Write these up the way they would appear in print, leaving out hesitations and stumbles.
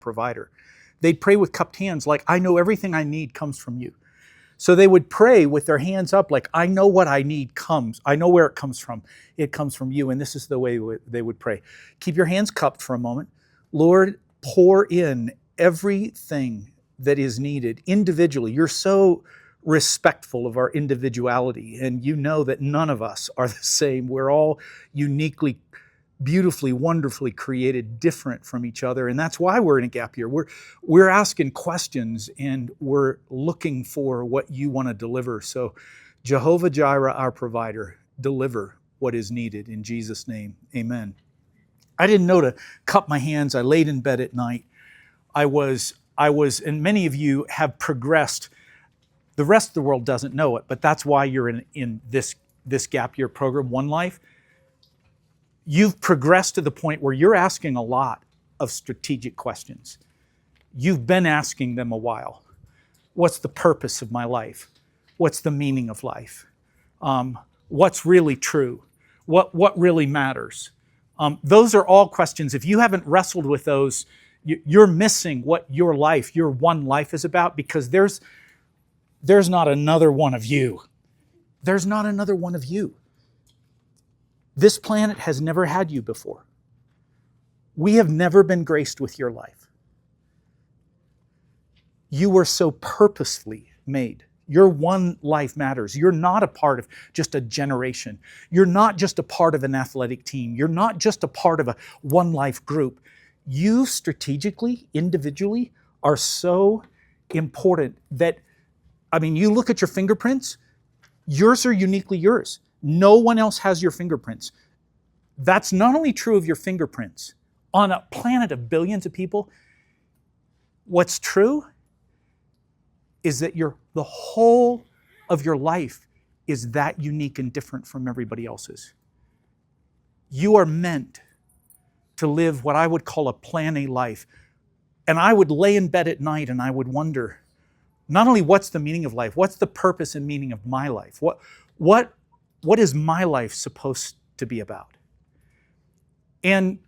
provider. They'd pray with cupped hands like, I know everything I need comes from you. So they would pray with their hands up like, I know what I need comes. I know where it comes from. It comes from you. And this is the way they would pray. Keep your hands cupped for a moment. Lord, pour in everything that is needed individually. You're so respectful of our individuality, and you know that none of us are the same. We're all uniquely, beautifully, wonderfully created, different from each other, and that's why we're in a gap year. We're asking questions, and we're looking for what you want to deliver. So Jehovah Jireh, our provider, deliver what is needed in Jesus' name. Amen. I didn't know to cup my hands. I laid in bed at night. I was, and many of you have progressed. The rest of the world doesn't know it, but that's why you're in this gap year program, One Life. You've progressed to the point where you're asking a lot of strategic questions. You've been asking them a while. What's the purpose of my life? What's the meaning of life? What's really true? What really matters? Those are all questions. If you haven't wrestled with those, you're missing what your life, your one life is about, because there's not another one of you. There's not another one of you. This planet has never had you before. We have never been graced with your life. You were so purposefully made. Your one life matters. You're not a part of just a generation. You're not just a part of an athletic team. You're not just a part of a one life group. You strategically, individually, are so important that, you look at your fingerprints, yours are uniquely yours. No one else has your fingerprints. That's not only true of your fingerprints. On a planet of billions of people, what's true is that the whole of your life is that unique and different from everybody else's. You are meant to live what I would call a plan A life. And I would lay in bed at night and I would wonder, not only what's the meaning of life, what's the purpose and meaning of my life? What is my life supposed to be about? And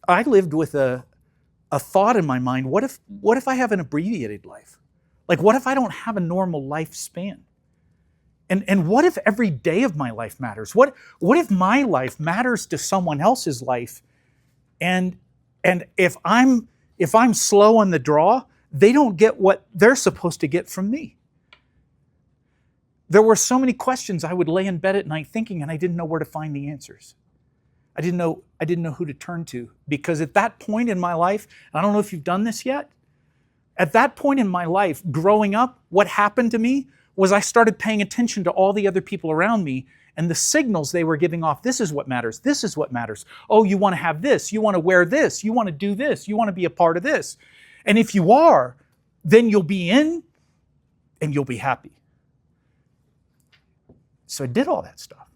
I lived with a thought in my mind, what if I have an abbreviated life? Like, what if I don't have a normal lifespan? And what if every day of my life matters? What if my life matters to someone else's life? And if I'm slow on the draw, they don't get what they're supposed to get from me. There were so many questions I would lay in bed at night thinking, and I didn't know where to find the answers. I didn't know who to turn to, because at that point in my life, and I don't know if you've done this yet, at that point in my life, growing up, what happened to me was I started paying attention to all the other people around me and the signals they were giving off. This is what matters. This is what matters. Oh, you want to have this. You want to wear this. You want to do this. You want to be a part of this. And if you are, then you'll be in and you'll be happy. So I did all that stuff.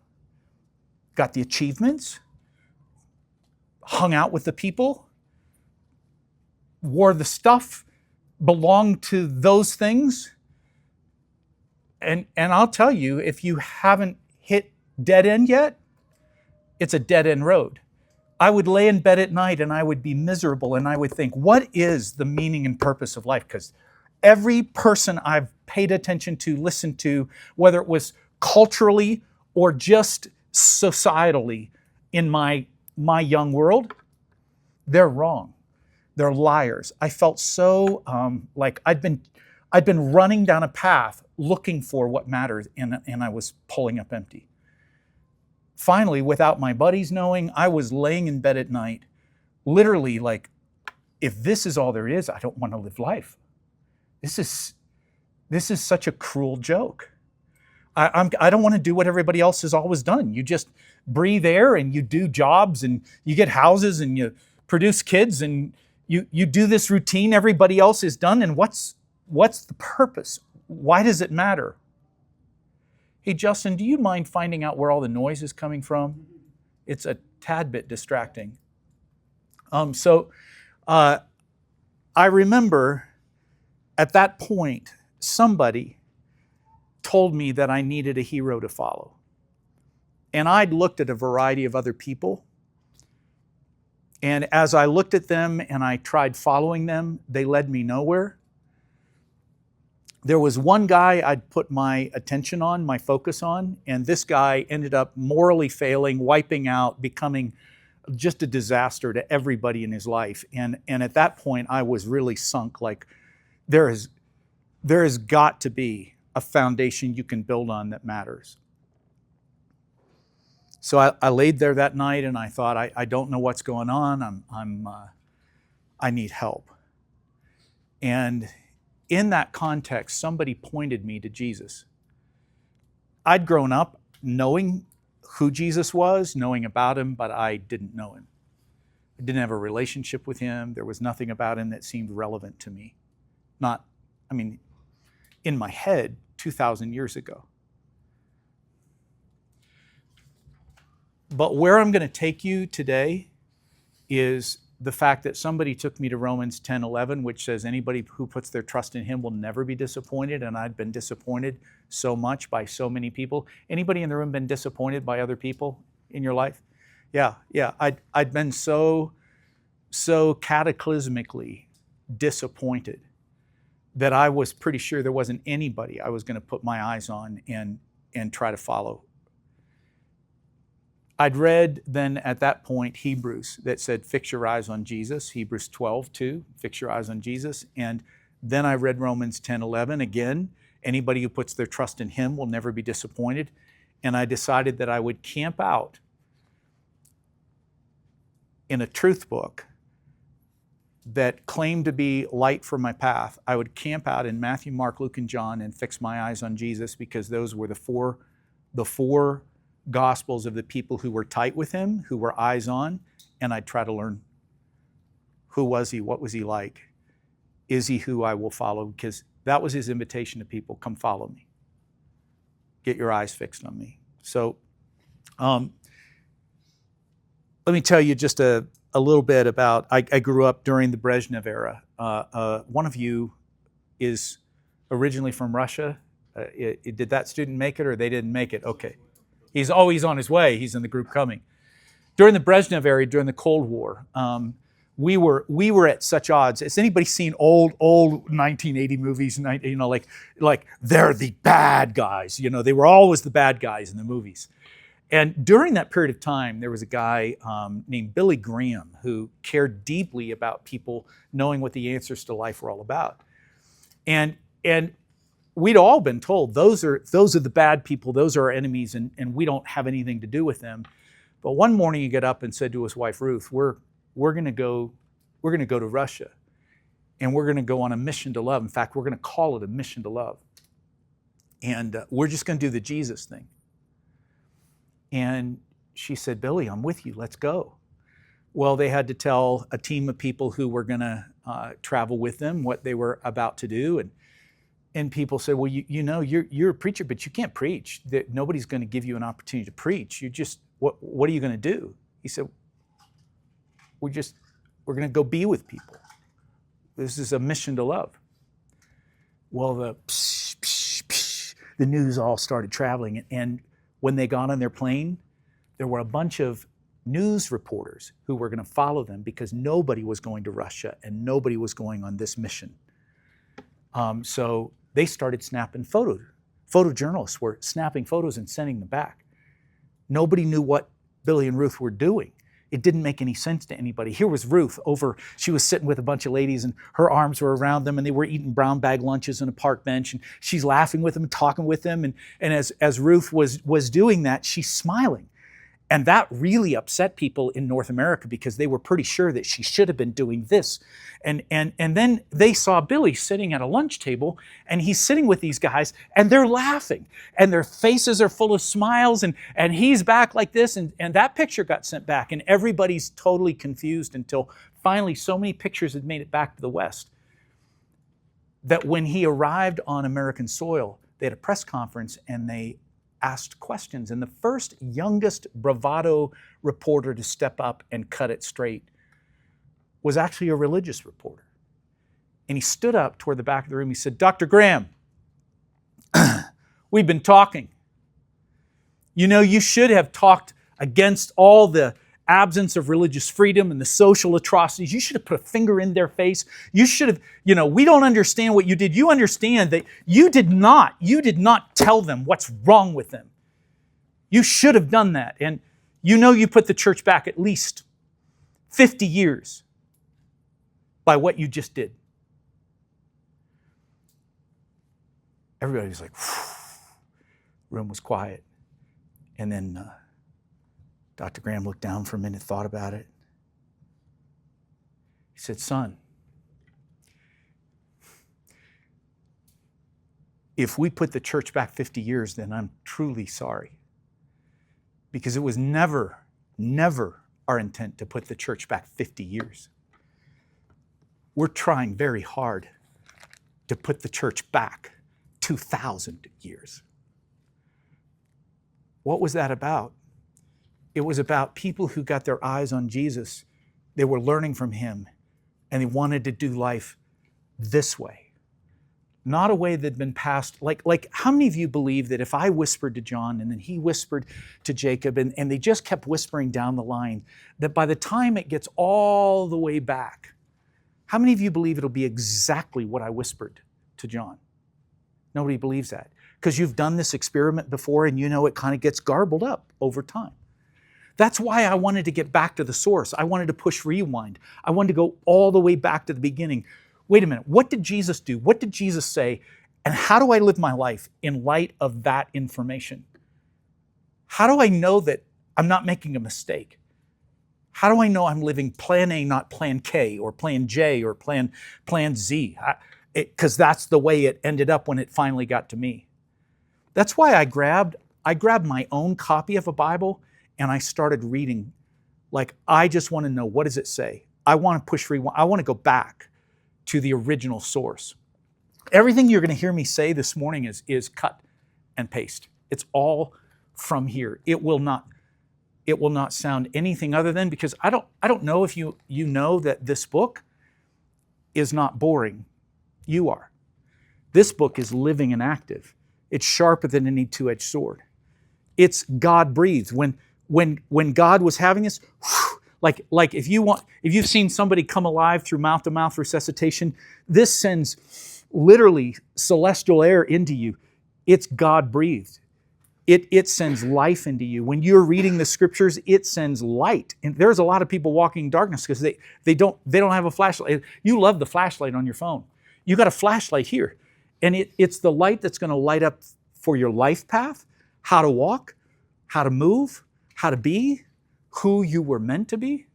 Got the achievements, hung out with the people, wore the stuff, belonged to those things. And I'll tell you, if you haven't hit dead end yet, it's a dead end road. I would lay in bed at night and I would be miserable and I would think, what is the meaning and purpose of life? Because every person I've paid attention to, listened to, whether it was culturally or just societally in my young world, they're wrong. They're liars. I felt so like I'd been running down a path looking for what mattered, and I was pulling up empty. Finally, without my buddies knowing, I was laying in bed at night, literally like, if this is all there is, I don't want to live life. This is such a cruel joke. I don't want to do what everybody else has always done. You just breathe air and you do jobs and you get houses and you produce kids and you do this routine everybody else has done. And what's the purpose? Why does it matter? Hey, Justin, do you mind finding out where all the noise is coming from? It's a tad bit distracting. I remember at that point, somebody told me that I needed a hero to follow. And I'd looked at a variety of other people, And as I looked at them and I tried following them, they led me nowhere. There was one guy I'd put my attention on, my focus on, and this guy ended up morally failing, wiping out, becoming just a disaster to everybody in his life. And at that point, I was really sunk. Like, there has got to be a foundation you can build on that matters. So I laid there that night and I thought, I don't know what's going on. I need help. And in that context, somebody pointed me to Jesus. I'd grown up knowing who Jesus was, knowing about him, but I didn't know him. I didn't have a relationship with him. There was nothing about him that seemed relevant to me. In my head, 2,000 years ago. But where I'm going to take you today is the fact that somebody took me to Romans 10:11, which says anybody who puts their trust in him will never be disappointed. And I'd been disappointed so much by so many people. Anybody in the room been disappointed by other people in your life? Yeah. I'd been so cataclysmically disappointed that I was pretty sure there wasn't anybody I was going to put my eyes on and try to follow. I'd read then at that point Hebrews that said, fix your eyes on Jesus, Hebrews 12:2, fix your eyes on Jesus. And then I read Romans 10:11 again, anybody who puts their trust in him will never be disappointed. And I decided that I would camp out in a truth book that claimed to be light for my path. I would camp out in Matthew, Mark, Luke, and John and fix my eyes on Jesus because those were the four Gospels of the people who were tight with him, who were eyes on, and I'd try to learn who was he, what was he like, is he who I will follow? Because that was his invitation to people, come follow me. Get your eyes fixed on me. So let me tell you just a little bit about, I grew up during the Brezhnev era. One of you is originally from Russia. Did that student make it or they didn't make it? Okay. He's always on his way. He's in the group coming. During the Brezhnev era, during the Cold War, we were at such odds. Has anybody seen old 1980 movies? Like they're the bad guys. You know, they were always the bad guys in the movies. And during that period of time, there was a guy named Billy Graham who cared deeply about people knowing what the answers to life were all about. And we'd all been told those are the bad people, those are our enemies, and we don't have anything to do with them. But one morning he got up and said to his wife Ruth, we're going to go to Russia, and we're going to go on a mission to love. In fact, we're going to call it a mission to love, and we're just going to do the Jesus thing. And she said, Billy, I'm with you. Let's go. Well, they had to tell a team of people who were going to travel with them what they were about to do, and people said, well, you're a preacher, but you can't preach. Nobody's going to give you an opportunity to preach. What are you going to do? He said, we're going to go be with people. This is a mission to love. Well, the news all started traveling, and when they got on their plane, there were a bunch of news reporters who were going to follow them because nobody was going to Russia and nobody was going on this mission. So they started snapping photos. Photojournalists were snapping photos and sending them back. Nobody knew what Billy and Ruth were doing. It didn't make any sense to anybody. Here was Ruth she was sitting with a bunch of ladies and her arms were around them and they were eating brown bag lunches on a park bench and she's laughing with them and talking with them. And as Ruth was doing that, she's smiling. And that really upset people in North America because they were pretty sure that she should have been doing this. And then they saw Billy sitting at a lunch table and he's sitting with these guys and they're laughing and their faces are full of smiles and he's back like this and that picture got sent back and everybody's totally confused until finally so many pictures had made it back to the West that when he arrived on American soil, they had a press conference and they asked questions. And the first youngest bravado reporter to step up and cut it straight was actually a religious reporter. And he stood up toward the back of the room. He said, Dr. Graham, we've been talking. You know, you should have talked against all the absence of religious freedom and the social atrocities. You should have put a finger in their face. You should have, we don't understand what you did. You understand that you did not tell them what's wrong with them. You should have done that. And you put the church back at least 50 years by what you just did. Everybody was like, room was quiet. And then Dr. Graham looked down for a minute, thought about it. He said, son, if we put the church back 50 years, then I'm truly sorry. Because it was never our intent to put the church back 50 years. We're trying very hard to put the church back 2,000 years. What was that about? It was about people who got their eyes on Jesus. They were learning from Him, and they wanted to do life this way. Not a way that had been passed. Like how many of you believe that if I whispered to John and then he whispered to Jacob and they just kept whispering down the line, that by the time it gets all the way back, how many of you believe it'll be exactly what I whispered to John? Nobody believes that. Because you've done this experiment before and it kind of gets garbled up over time. That's why I wanted to get back to the source. I wanted to push rewind. I wanted to go all the way back to the beginning. Wait a minute, what did Jesus do? What did Jesus say? And how do I live my life in light of that information? How do I know that I'm not making a mistake? How do I know I'm living plan A, not plan K, or plan J, or plan Z? Because that's the way it ended up when it finally got to me. That's why I grabbed my own copy of a Bible and I started reading. I just want to know, what does it say? I want to push rewind. I want to go back to the original source. Everything you're going to hear me say this morning is cut and paste. It's all from here. It will not sound anything other than, because I don't know if you know that this book is not boring. You are. This book is living and active. It's sharper than any two-edged sword. It's God-breathed. When God was having us, like if you've seen somebody come alive through mouth-to-mouth resuscitation, this sends literally celestial air into you. It's God-breathed. It sends life into you. When you're reading the scriptures, it sends light. And there's a lot of people walking in darkness because they don't have a flashlight. You love the flashlight on your phone. You got a flashlight here. And it's the light that's going to light up for your life path, how to walk, how to move, how to be, who you were meant to be.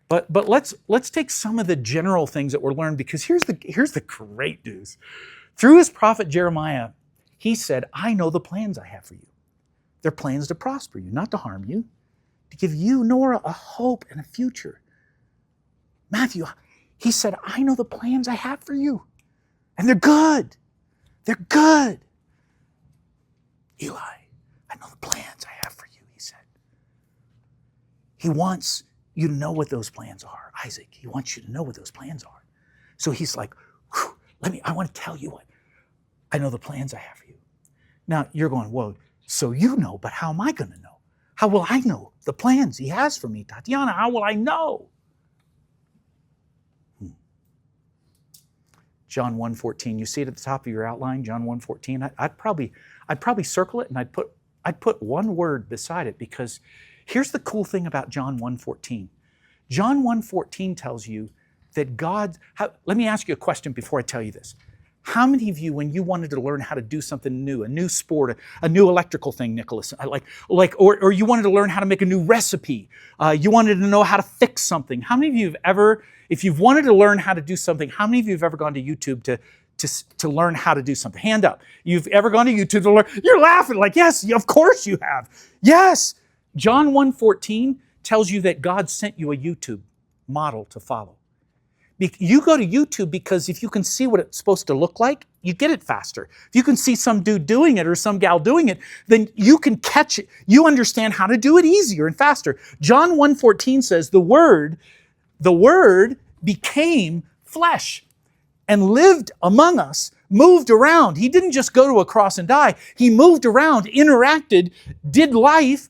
But let's take some of the general things that were learned, because here's the great news. Through his prophet Jeremiah, he said, I know the plans I have for you. They're plans to prosper you, not to harm you, to give you, Nora, a hope and a future. Matthew, he said, I know the plans I have for you. And they're good. They're good. Eli, I know the plans I have for you, he said. He wants you to know what those plans are. Isaac, he wants you to know what those plans are. So he's like, I want to tell you what. I know the plans I have for you. Now you're going, whoa, so you know, but how am I going to know? How will I know the plans he has for me, Tatiana? How will I know? John 1:14. You see it at the top of your outline, John 1:14. I'd probably circle it and I'd put one word beside it, because here's the cool thing about John 1:14. John 1:14 tells you that let me ask you a question before I tell you this. How many of you, when you wanted to learn how to do something new, a new sport, a new electrical thing, Nicholas, or you wanted to learn how to make a new recipe, you wanted to know how to fix something? How many of you have ever, if you've wanted to learn how to do something, how many of you have ever gone to YouTube to learn how to do something? Hand up. You've ever gone to YouTube to learn? You're laughing like, yes, of course you have. Yes. John 1:14 tells you that God sent you a YouTube model to follow. You go to YouTube because if you can see what it's supposed to look like, you get it faster. If you can see some dude doing it or some gal doing it, then you can catch it. You understand how to do it easier and faster. John 1:14 says the Word became flesh and lived among us, moved around. He didn't just go to a cross and die. He moved around, interacted, did life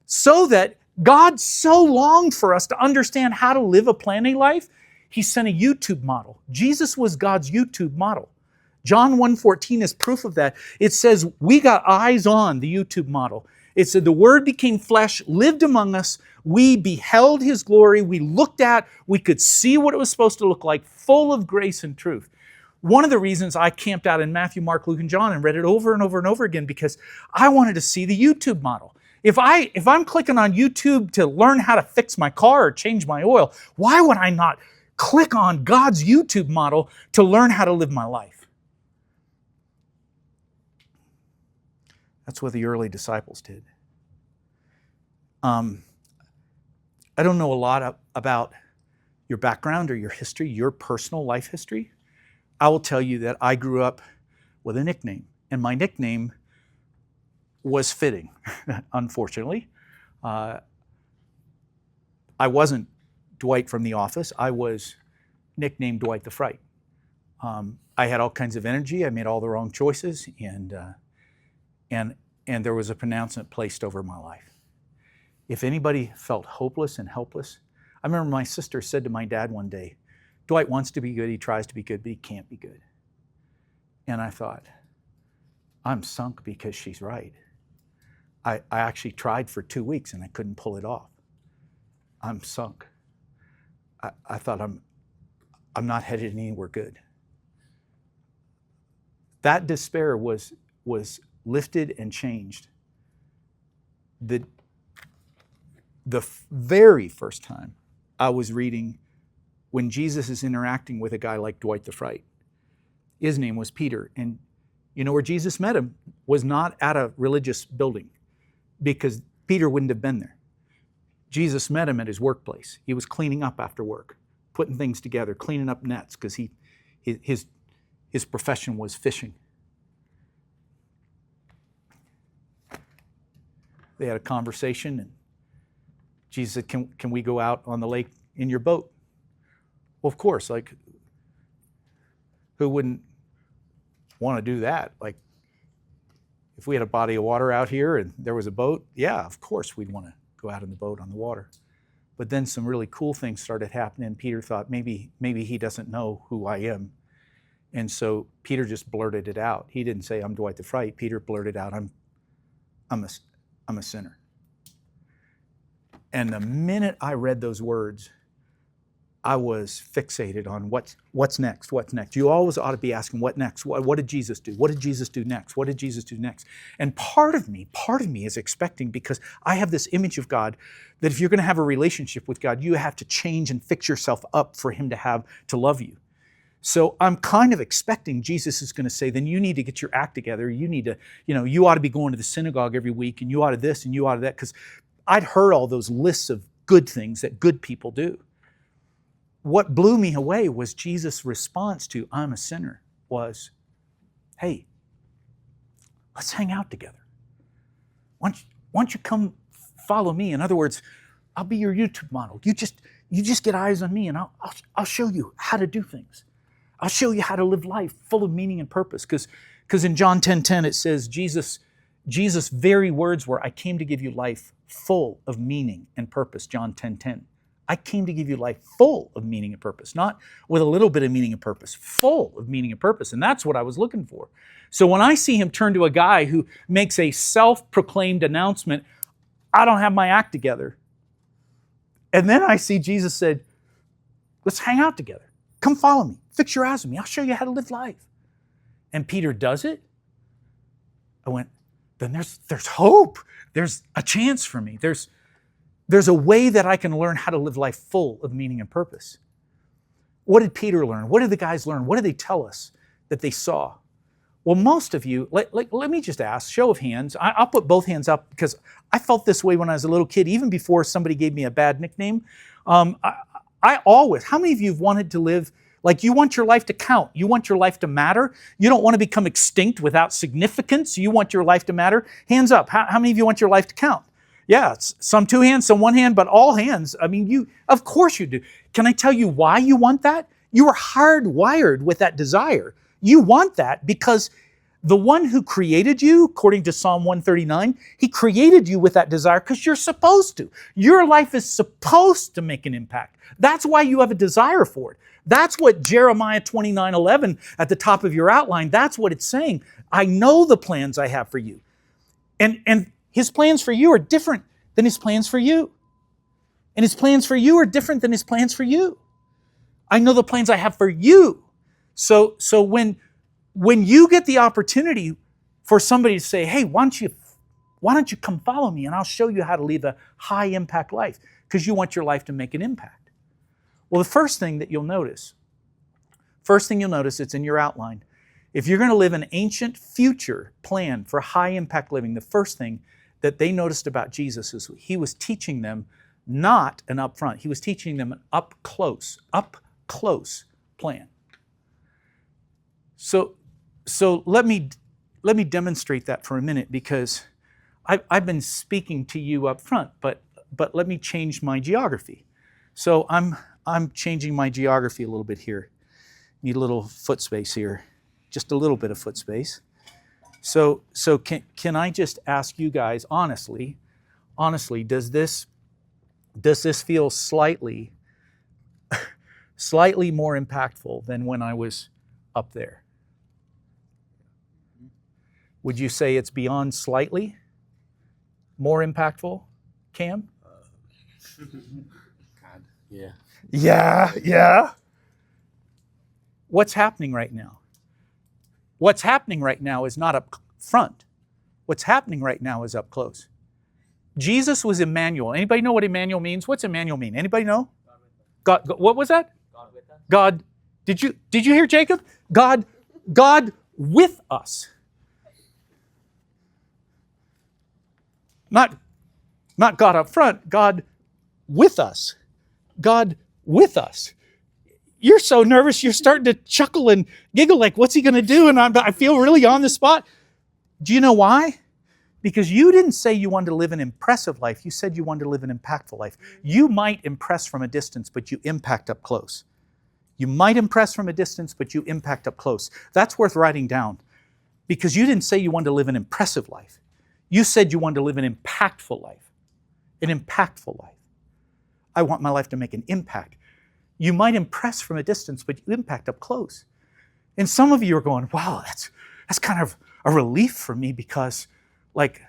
so that God so longed for us to understand how to live a planning life, He sent a YouTube model. Jesus was God's YouTube model. John 1:14 is proof of that. It says, we got eyes on the YouTube model. It said, the Word became flesh, lived among us. We beheld His glory. We looked at, we could see what it was supposed to look like, full of grace and truth. One of the reasons I camped out in Matthew, Mark, Luke, and John and read it over and over and over again, because I wanted to see the YouTube model. If I'm clicking on YouTube to learn how to fix my car or change my oil, why would I not click on God's YouTube model to learn how to live my life? That's what the early disciples did. I don't know a lot about your background or your history, your personal life history. I will tell you that I grew up with a nickname, and my nickname was fitting, unfortunately. I wasn't Dwight from The Office. I was nicknamed Dwight the Fright. I had all kinds of energy. I made all the wrong choices, and there was a pronouncement placed over my life. If anybody felt hopeless and helpless, I remember my sister said to my dad one day, Dwight wants to be good, he tries to be good, but he can't be good. And I thought, I'm sunk because she's right. I actually tried for 2 weeks and I couldn't pull it off. I'm sunk. I thought I'm not headed anywhere good. That despair was lifted and changed the very first time I was reading when Jesus is interacting with a guy like Dwight the Fright. His name was Peter, and you know where Jesus met him was not at a religious building, because Peter wouldn't have been there. Jesus met him at his workplace. He was cleaning up after work, putting things together, cleaning up nets, because his profession was fishing. They had a conversation, and Jesus said, can we go out on the lake in your boat? Well, of course, like, who wouldn't want to do that? Like, if we had a body of water out here and there was a boat, yeah, of course we'd want to go out in the boat on the water. But then some really cool things started happening. Peter thought, maybe he doesn't know who I am. And so Peter just blurted it out. He didn't say, I'm Dwight the Fright. Peter blurted out, I'm a sinner. And the minute I read those words, I was fixated on what's next. You always ought to be asking, what next? What did Jesus do? What did Jesus do next? What did Jesus do next? And part of me is expecting, because I have this image of God, that if you're going to have a relationship with God, you have to change and fix yourself up for Him to love you. So I'm kind of expecting Jesus is going to say, then you need to get your act together. You need to, you ought to be going to the synagogue every week, and you ought to this and you ought to that, because I'd heard all those lists of good things that good people do. What blew me away was Jesus' response to, I'm a sinner, was, hey, let's hang out together. Why don't you come follow me? In other words, I'll be your YouTube model. You just get eyes on me, and I'll show you how to do things. I'll show you how to live life full of meaning and purpose. Because in John 10:10 it says, Jesus' very words were, I came to give you life full of meaning and purpose, John 10:10. I came to give you life full of meaning and purpose, not with a little bit of meaning and purpose, full of meaning and purpose. And that's what I was looking for. So when I see Him turn to a guy who makes a self-proclaimed announcement, I don't have my act together. And then I see Jesus said, let's hang out together. Come follow me. Fix your eyes on me. I'll show you how to live life. And Peter does it. I went, then there's hope. There's a chance for me. There's a way that I can learn how to live life full of meaning and purpose. What did Peter learn? What did the guys learn? What did they tell us that they saw? Well, most of you, let me just ask, show of hands. I'll put both hands up because I felt this way when I was a little kid, even before somebody gave me a bad nickname. I always, how many of you have wanted to live, like you want your life to count, you want your life to matter, you don't want to become extinct without significance, you want your life to matter? Hands up, how many of you want your life to count? Yeah, some two hands, some one hand, but all hands. I mean, of course you do. Can I tell you why you want that? You are hardwired with that desire. You want that because The one who created you, according to Psalm 139, he created you with that desire because you're supposed to. Your life is supposed to make an impact. That's why you have a desire for it. That's what Jeremiah 29:11 at the top of your outline, that's what it's saying. I know the plans I have for you. And his plans for you are different than his plans for you. And his plans for you are different than his plans for you. I know the plans I have for you. So when you get the opportunity for somebody to say, hey, why don't you come follow me and I'll show you how to live a high impact life because you want your life to make an impact. Well, the first thing you'll notice, it's in your outline. If you're going to live an ancient future plan for high impact living, the first thing that they noticed about Jesus is he was teaching them not an upfront. He was teaching them an up close plan. So let me demonstrate that for a minute because I've been speaking to you up front, but let me change my geography. So I'm changing my geography a little bit here. Need a little foot space here, just a little bit of foot space. So can I just ask you guys honestly, does this feel slightly more impactful than when I was up there? Would you say it's beyond slightly more impactful, Cam? God, yeah. Yeah. What's happening right now? What's happening right now is not up front. What's happening right now is up close. Jesus was Emmanuel. Anybody know what Emmanuel means? What's Emmanuel mean? Anybody know? God, what was that? God with us. God. Did you hear Jacob? God with us. Not God up front, God with us. God with us. You're so nervous, you're starting to chuckle and giggle like, what's he going to do? And I feel really on the spot. Do you know why? Because you didn't say you wanted to live an impressive life. You said you wanted to live an impactful life. You might impress from a distance, but you impact up close. You might impress from a distance, but you impact up close. That's worth writing down because you didn't say you wanted to live an impressive life. You said you wanted to live an impactful life. An impactful life. I want my life to make an impact. You might impress from a distance, but you impact up close. And some of you are going, wow, that's kind of a relief for me because, like,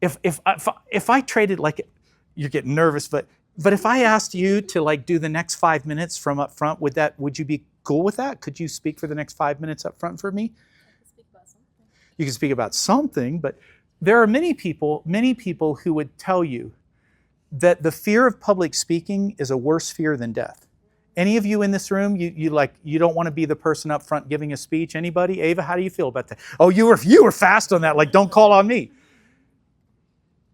if I traded, like, you're getting nervous, but if I asked you to, like, do the next 5 minutes from up front, would you be cool with that? Could you speak for the next 5 minutes up front for me? You can speak about something, but there are many people who would tell you that the fear of public speaking is a worse fear than death. Any of you in this room, you don't want to be the person up front giving a speech? Anybody? Ava, how do you feel about that? Oh, you were fast on that. Like, don't call on me.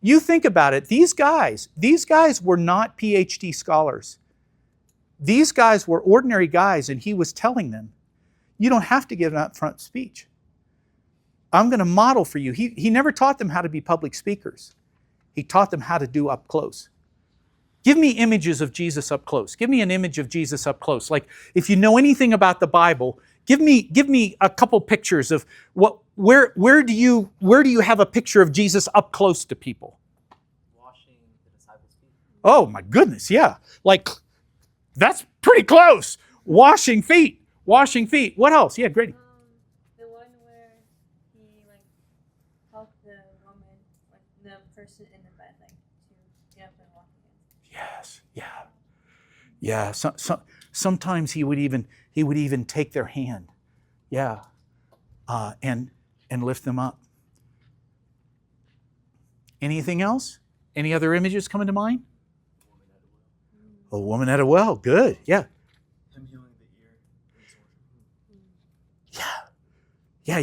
You think about it. These guys were not PhD scholars. These guys were ordinary guys, and he was telling them, you don't have to give an up front speech. I'm going to model for you. He never taught them how to be public speakers. He taught them how to do up close. Give me images of Jesus up close. Give me an image of Jesus up close. Like, if you know anything about the Bible, give me a couple pictures of where do you have a picture of Jesus up close to people? Washing the disciples' feet. Oh my goodness, yeah. Like, that's pretty close. Washing feet. What else? Yeah, Grady. The one where he helped the woman, the person in the bed, to get up and walk again. Yes, yeah. Sometimes he would even take their hand, and lift them up. Anything else? Any other images coming to mind? A woman at a well. Good. Yeah. Him healing the ear. Yeah,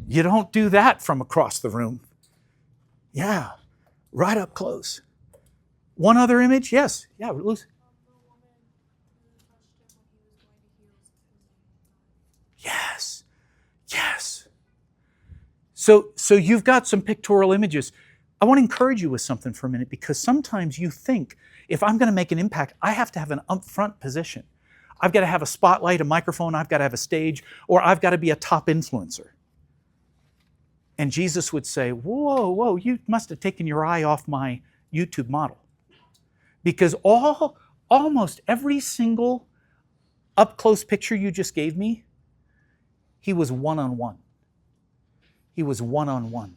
you don't do that from across the room. Yeah, right up close. One other image? Yes. Yeah, Lucy. Yes. So you've got some pictorial images. I want to encourage you with something for a minute because sometimes you think, if I'm going to make an impact, I have to have an upfront position. I've got to have a spotlight, a microphone, I've got to have a stage, or I've got to be a top influencer. And Jesus would say, whoa, whoa, you must have taken your eye off my YouTube model. Because almost every single up-close picture you just gave me, he was one-on-one. He was one-on-one.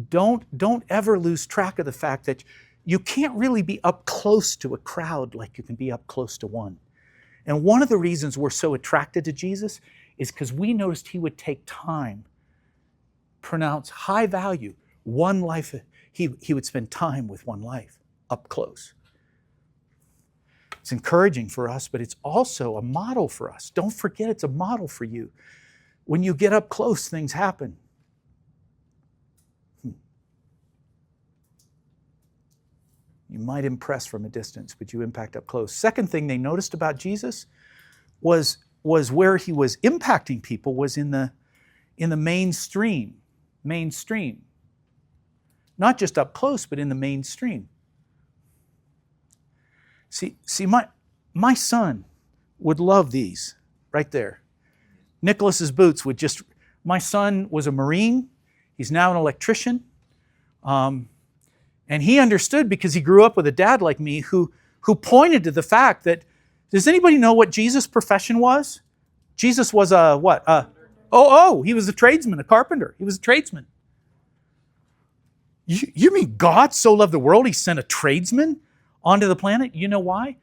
Don't ever lose track of the fact that you can't really be up close to a crowd like you can be up close to one. And one of the reasons we're so attracted to Jesus is because we noticed he would take time, pronounce high value, one life. He would spend time with one life up close. It's encouraging for us, but it's also a model for us. Don't forget it's a model for you. When you get up close, things happen. You might impress from a distance, but you impact up close. Second thing they noticed about Jesus was where he was impacting people was in the mainstream. Mainstream. Not just up close, but in the mainstream. See, my son would love these right there. Nicholas's boots would just, my son was a Marine. He's now an electrician. And he understood because he grew up with a dad like me who pointed to the fact that, does anybody know what Jesus' profession was? Jesus was a what? He was a tradesman, a carpenter. He was a tradesman. You mean God so loved the world he sent a tradesman onto the planet? You know why?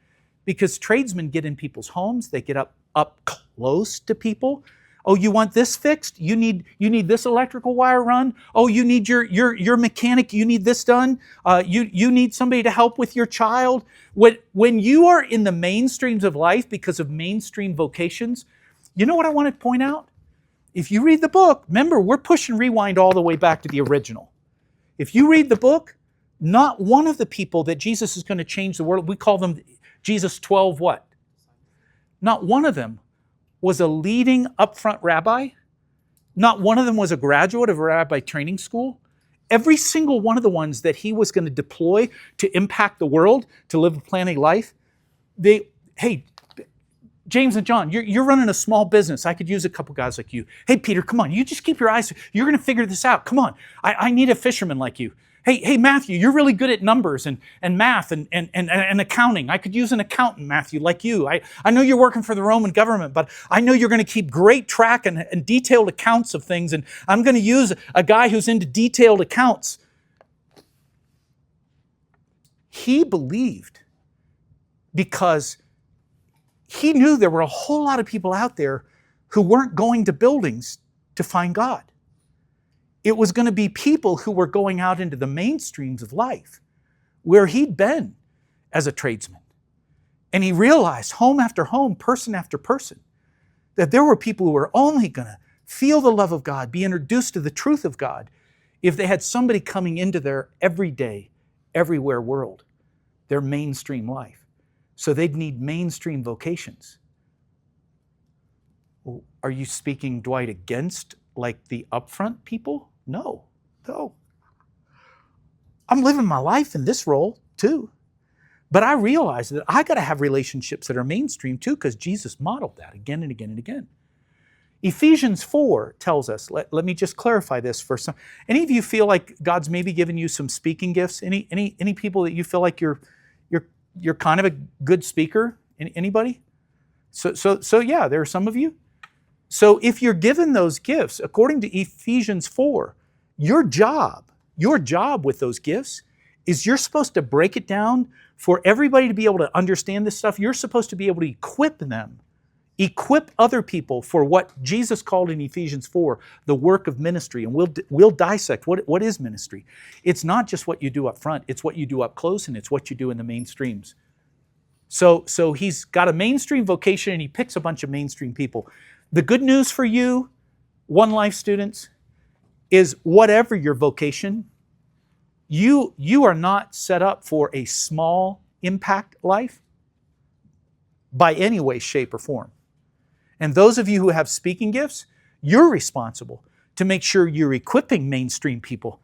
Because tradesmen get in people's homes. They get up close to people. Oh, you want this fixed? You need this electrical wire run? Oh, you need your mechanic, you need this done? You need somebody to help with your child? When you are in the mainstreams of life because of mainstream vocations, you know what I want to point out? If you read the book, remember, we're pushing rewind all the way back to the original. If you read the book, not one of the people that Jesus is going to change the world, we call them Jesus 12 what? Not one of them was a leading upfront rabbi. Not one of them was a graduate of a rabbi training school. Every single one of the ones that he was going to deploy to impact the world, to live a planning life, hey, James and John, you're running a small business. I could use a couple guys like you. Hey, Peter, come on. You just keep your eyes. You're going to figure this out. Come on. I need a fisherman like you. Hey, Matthew, you're really good at numbers and math and accounting. I could use an accountant, Matthew, like you. I know you're working for the Roman government, but I know you're going to keep great track and detailed accounts of things, and I'm going to use a guy who's into detailed accounts. He believed because he knew there were a whole lot of people out there who weren't going to buildings to find God. It was going to be people who were going out into the mainstreams of life, where he'd been as a tradesman. And he realized home after home, person after person, that there were people who were only going to feel the love of God, be introduced to the truth of God, if they had somebody coming into their everyday, everywhere world, their mainstream life. So they'd need mainstream vocations. Well, are you speaking, Dwight, against like the upfront people? No. I'm living my life in this role too. But I realize that I got to have relationships that are mainstream too, because Jesus modeled that again and again and again. Ephesians 4 tells us, let me just clarify this for some. Any of you feel like God's maybe given you some speaking gifts? Any people that you feel like you're kind of a good speaker? Anybody? So yeah, there are some of you. So if you're given those gifts, according to Ephesians 4, your job with those gifts is you're supposed to break it down for everybody to be able to understand this stuff. You're supposed to be able to equip other people for what Jesus called in Ephesians 4, the work of ministry. And we'll dissect what is ministry. It's not just what you do up front, it's what you do up close, and it's what you do in the mainstreams. So he's got a mainstream vocation and he picks a bunch of mainstream people. The good news for you, One Life students, is whatever your vocation, you are not set up for a small impact life by any way, shape, or form. And those of you who have speaking gifts, you're responsible to make sure you're equipping mainstream people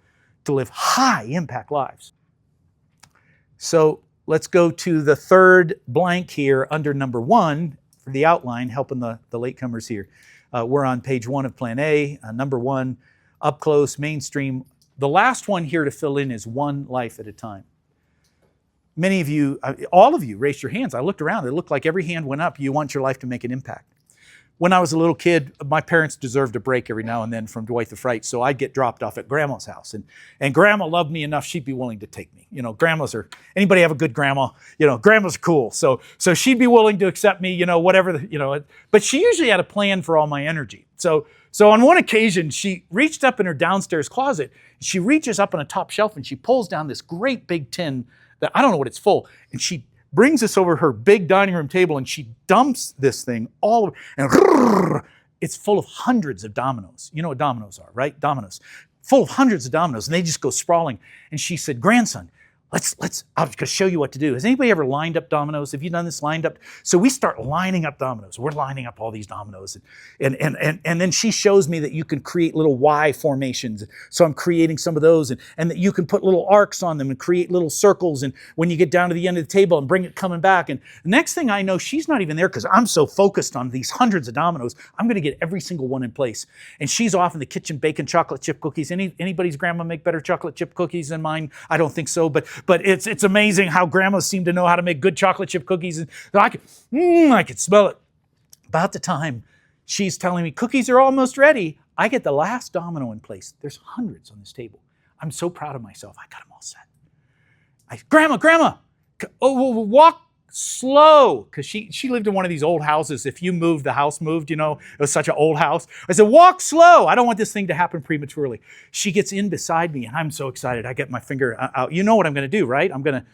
to live high impact lives. So let's go to the third blank here under number 1 for the outline, helping the latecomers here. We're on page 1 of Plan A, number 1. up close, mainstream. The last one here to fill in is one life at a time. Many of you, all of you raised your hands. I looked around. It looked like every hand went up. You want your life to make an impact. When I was a little kid, my parents deserved a break every now and then from Dwight the Fright, so I'd get dropped off at Grandma's house. And Grandma loved me enough, she'd be willing to take me. You know, grandmas are, anybody have a good grandma? You know, grandmas are cool. So she'd be willing to accept me, you know, whatever, you know. But she usually had a plan for all my energy. So on one occasion, she reached up in her downstairs closet. She reaches up on a top shelf and she pulls down this great big tin that I don't know what it's full. And she brings this over her big dining room table and she dumps this thing all over, and it's full of hundreds of dominoes. You know what dominoes are, right? Dominoes. Full of hundreds of dominoes, and they just go sprawling. And she said, grandson, I'll just show you what to do. Has anybody ever lined up dominoes? Have you done this, lined up? So we start lining up dominoes. We're lining up all these dominoes. And then she shows me that you can create little Y formations. So I'm creating some of those, and that you can put little arcs on them and create little circles. And when you get down to the end of the table and bring it coming back. And the next thing I know, she's not even there because I'm so focused on these hundreds of dominoes. I'm going to get every single one in place. And she's off in the kitchen baking chocolate chip cookies. Anybody's grandma make better chocolate chip cookies than mine? I don't think so, but it's amazing how grandmas seem to know how to make good chocolate chip cookies. And I could smell it. About the time she's telling me cookies are almost ready, I get the last domino in place. There's hundreds on this table. I'm so proud of myself. I got them all set. Grandma, walk slow. Because she lived in one of these old houses. If you moved, the house moved, you know, it was such an old house. I said, walk slow. I don't want this thing to happen prematurely. She gets in beside me and I'm so excited. I get my finger out. You know what I'm going to do, right? I'm going to,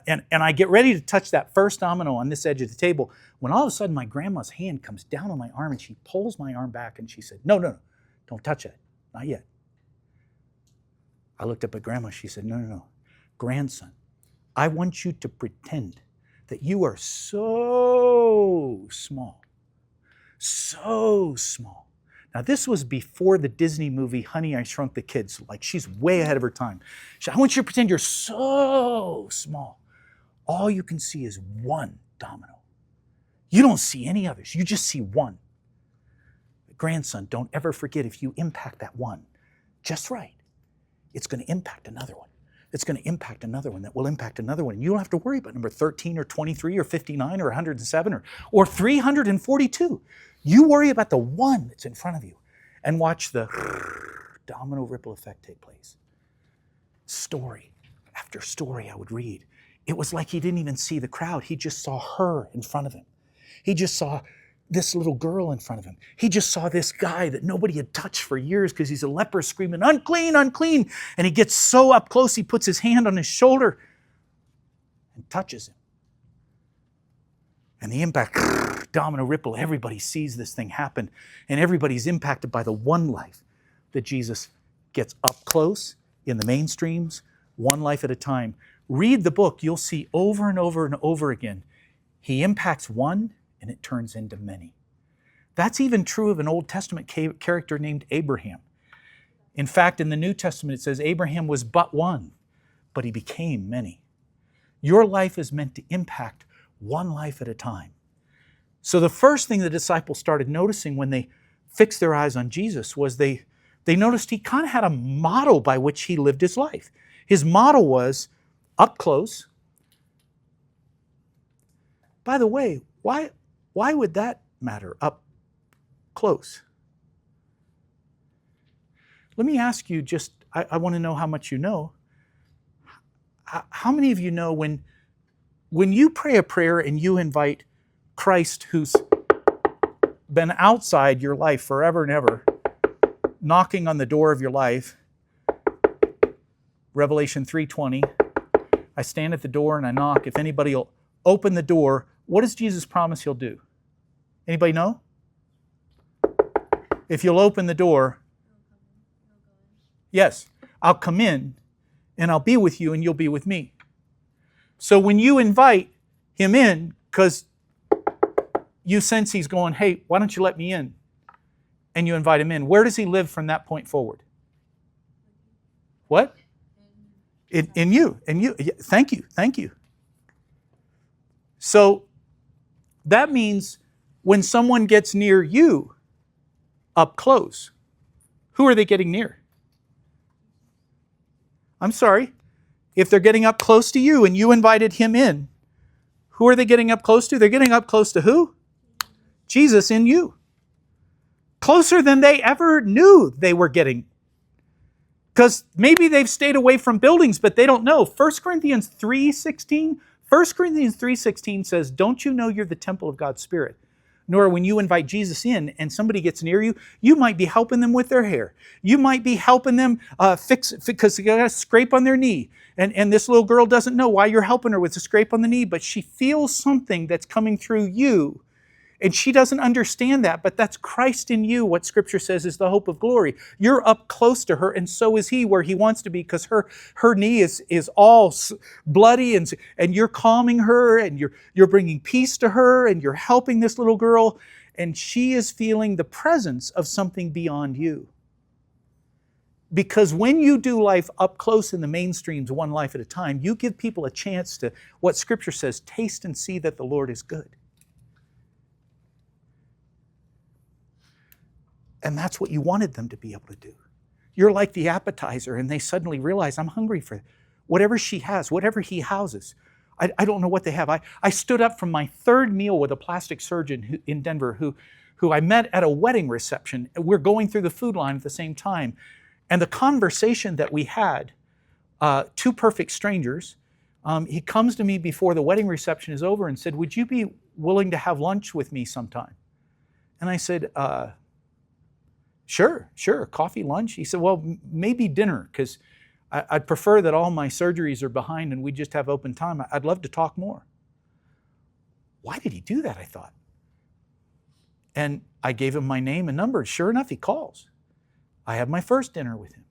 and I get ready to touch that first domino on this edge of the table when all of a sudden my grandma's hand comes down on my arm and she pulls my arm back and she said, no, don't touch it. Not yet. I looked up at Grandma. She said, no. Grandson, I want you to pretend that you are so small. So small. Now, this was before the Disney movie Honey, I Shrunk the Kids. Like, she's way ahead of her time. I want you to pretend you're so small. All you can see is one domino. You don't see any others. You just see one. Grandson, don't ever forget, if you impact that one just right, it's going to impact another one. It's going to impact another one that will impact another one. You don't have to worry about number 13 or 23 or 59 or 107 or 342. You worry about the one that's in front of you and watch the domino ripple effect take place. Story after story I would read. It was like he didn't even see the crowd. He just saw her in front of him. He just saw this little girl in front of him. He just saw this guy that nobody had touched for years because he's a leper screaming, unclean, unclean. And he gets so up close, he puts his hand on his shoulder and touches him. And the impact, domino ripple, everybody sees this thing happen. And everybody's impacted by the one life that Jesus gets up close in the mainstreams, one life at a time. Read the book, you'll see over and over and over again. He impacts one, and it turns into many. That's even true of an Old Testament character named Abraham. In fact, in the New Testament, it says Abraham was but one, but he became many. Your life is meant to impact one life at a time. So the first thing the disciples started noticing when they fixed their eyes on Jesus was they noticed he kind of had a model by which he lived his life. His model was up close. By the way, why would that matter, up close? Let me ask you just, I want to know how much you know. How many of you know when you pray a prayer and you invite Christ, who's been outside your life forever and ever, knocking on the door of your life, Revelation 3:20, I stand at the door and I knock. If anybody will open the door, what does Jesus promise he'll do? Anybody know? If you'll open the door, yes, I'll come in and I'll be with you and you'll be with me. So when you invite him in, because you sense he's going, hey, why don't you let me in? And you invite him in. Where does he live from that point forward? What? In you. In you. Thank you. So that means when someone gets near you, up close, who are they getting near? I'm sorry. If they're getting up close to you and you invited him in, who are they getting up close to? They're getting up close to who? Jesus in you. Closer than they ever knew they were getting. Because maybe they've stayed away from buildings, but they don't know. 1 Corinthians 3:16, 1 Corinthians 3:16 says, don't you know you're the temple of God's Spirit? Nor when you invite Jesus in and somebody gets near you, you might be helping them with their hair. You might be helping them fix because they got a scrape on their knee. And this little girl doesn't know why you're helping her with a scrape on the knee, but she feels something that's coming through you. And she doesn't understand that, but that's Christ in you, what Scripture says is the hope of glory. You're up close to her, and so is he where he wants to be, because her knee is all bloody, and you're calming her, and you're bringing peace to her, and you're helping this little girl, and she is feeling the presence of something beyond you. Because when you do life up close in the mainstreams, one life at a time, you give people a chance to, what Scripture says, taste and see that the Lord is good. And that's what you wanted them to be able to do. You're like the appetizer, and they suddenly realize, I'm hungry for whatever she has, whatever he houses. I don't know what they have. I stood up from my third meal with a plastic surgeon in Denver who I met at a wedding reception. We're going through the food line at the same time. And the conversation that we had, two perfect strangers, he comes to me before the wedding reception is over and said, would you be willing to have lunch with me sometime? And I said, Sure, coffee, lunch. He said, well, maybe dinner, because I'd prefer that all my surgeries are behind and we just have open time. I'd love to talk more. Why did he do that, I thought? And I gave him my name and number. Sure enough, he calls. I have my first dinner with him.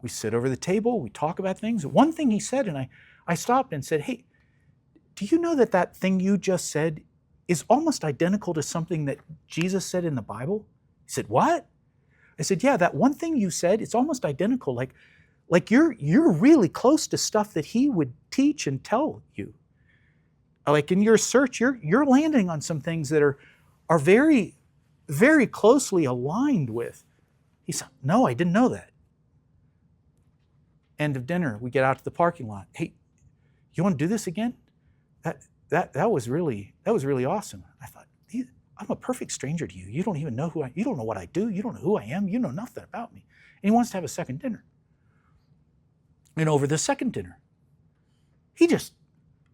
We sit over the table, we talk about things. One thing he said, and I stopped and said, hey, do you know that thing you just said is almost identical to something that Jesus said in the Bible? He said, what? I said, yeah, that one thing you said, it's almost identical. Like you're really close to stuff that he would teach and tell you. Like in your search, you're landing on some things that are very, very closely aligned with. He said, no, I didn't know that. End of dinner, we get out to the parking lot. Hey, you want to do this again? That was really awesome. I thought, I'm a perfect stranger to you. You don't even know you don't know what I do. You don't know who I am. You know nothing about me. And he wants to have a second dinner. And over the second dinner, he just